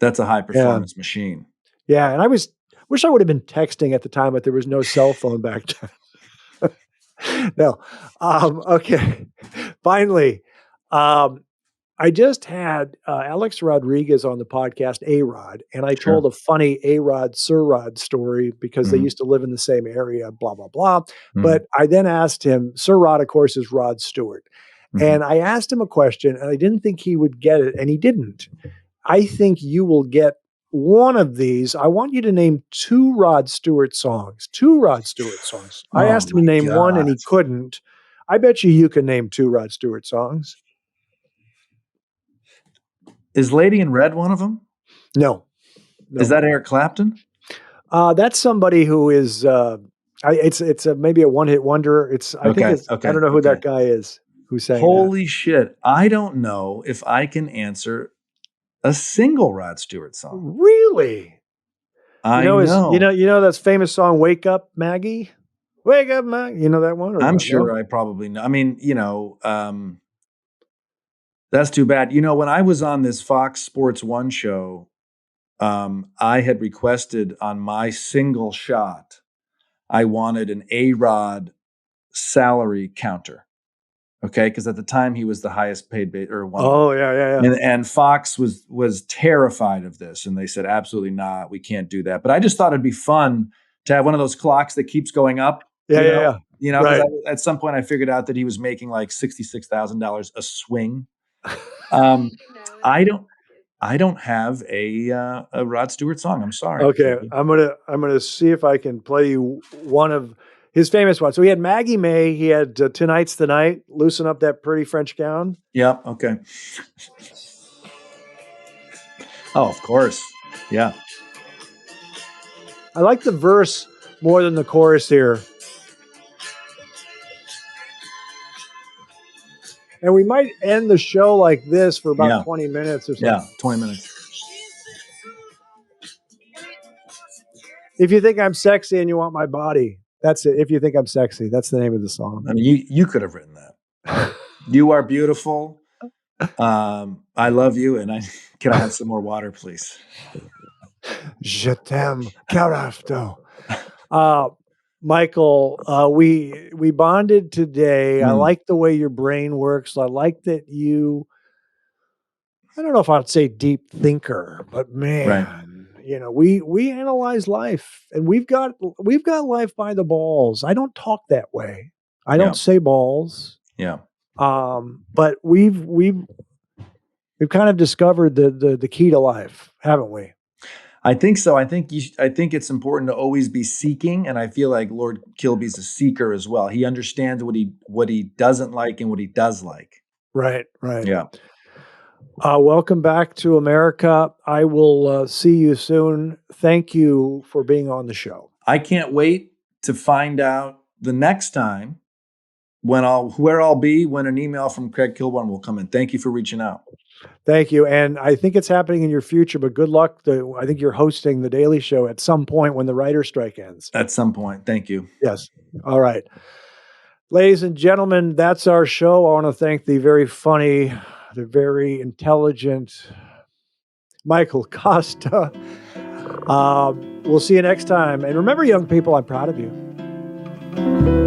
That's a high performance Yeah. machine. Yeah, and I wish I would have been texting at the time, but there was no cell phone back then. No. Okay. Finally, I just had Alex Rodriguez on the podcast, A-Rod, and I told a funny A-Rod, Sir Rod story because they used to live in the same area, blah, blah, blah. But I then asked him, Sir Rod, of course, is Rod Stewart. And I asked him a question, and I didn't think he would get it, and he didn't. I think you will get one of these. I want you to name 2 Rod Stewart songs. 2 Rod Stewart songs. I asked him to name one, and he couldn't. I bet you can name 2 Rod Stewart songs. Is Lady in Red one of them? No. Is that Eric Clapton? That's somebody who is. It's maybe a one-hit wonder. I don't know who that guy is who sang. Holy shit! I don't know if I can answer a single Rod Stewart song. Really? I know. You know that famous song "Wake Up, Maggie." Wake up, Maggie. You know that one? I'm sure I probably know. I mean, that's too bad. When I was on this Fox Sports 1 show, I had requested on my single shot, I wanted an A-Rod salary counter. Okay, because at the time he was the highest paid or one. Oh yeah. And Fox was terrified of this, and they said, absolutely not, we can't do that. But I just thought it'd be fun to have one of those clocks that keeps going up. Yeah. Because at some point I figured out that he was making like $66,000 a swing. I don't have a Rod Stewart song. I'm sorry. Okay, I'm gonna see if I can play you one of his famous ones. So he had Maggie May. He had Tonight's the Night. Loosen up that pretty French gown. Yeah. Okay. Oh, of course. Yeah. I like the verse more than the chorus here. And we might end the show like this for about 20 minutes or something. Yeah, 20 minutes. If you think I'm sexy and you want my body, that's it. If you think I'm sexy, that's the name of the song. I mean, you could have written that. You are beautiful. I love you, and can I have some more water, please? Je t'aime, Carafto. Michael, we bonded today. I like the way your brain works. I like that I don't know if I'd say deep thinker, but man, we analyze life, and we've got life by the balls. I don't talk that way. I don't say balls. Yeah. But we've kind of discovered the key to life, haven't we? I think so. I think it's important to always be seeking, and I feel like Lord Kilby's a seeker as well. He understands what he doesn't like and what he does like. Right. Yeah. Welcome back to America. I will see you soon. Thank you for being on the show. I can't wait to find out the next time where I'll be when an email from Craig Kilborn will come in. Thank you for reaching out. Thank you. And I think it's happening in your future, but good luck. I think you're hosting The Daily Show at some point when the writer's strike ends. At some point. Thank you. Yes. All right. Ladies and gentlemen, that's our show. I want to thank the very funny, the very intelligent Michael Kosta. We'll see you next time. And remember, young people, I'm proud of you.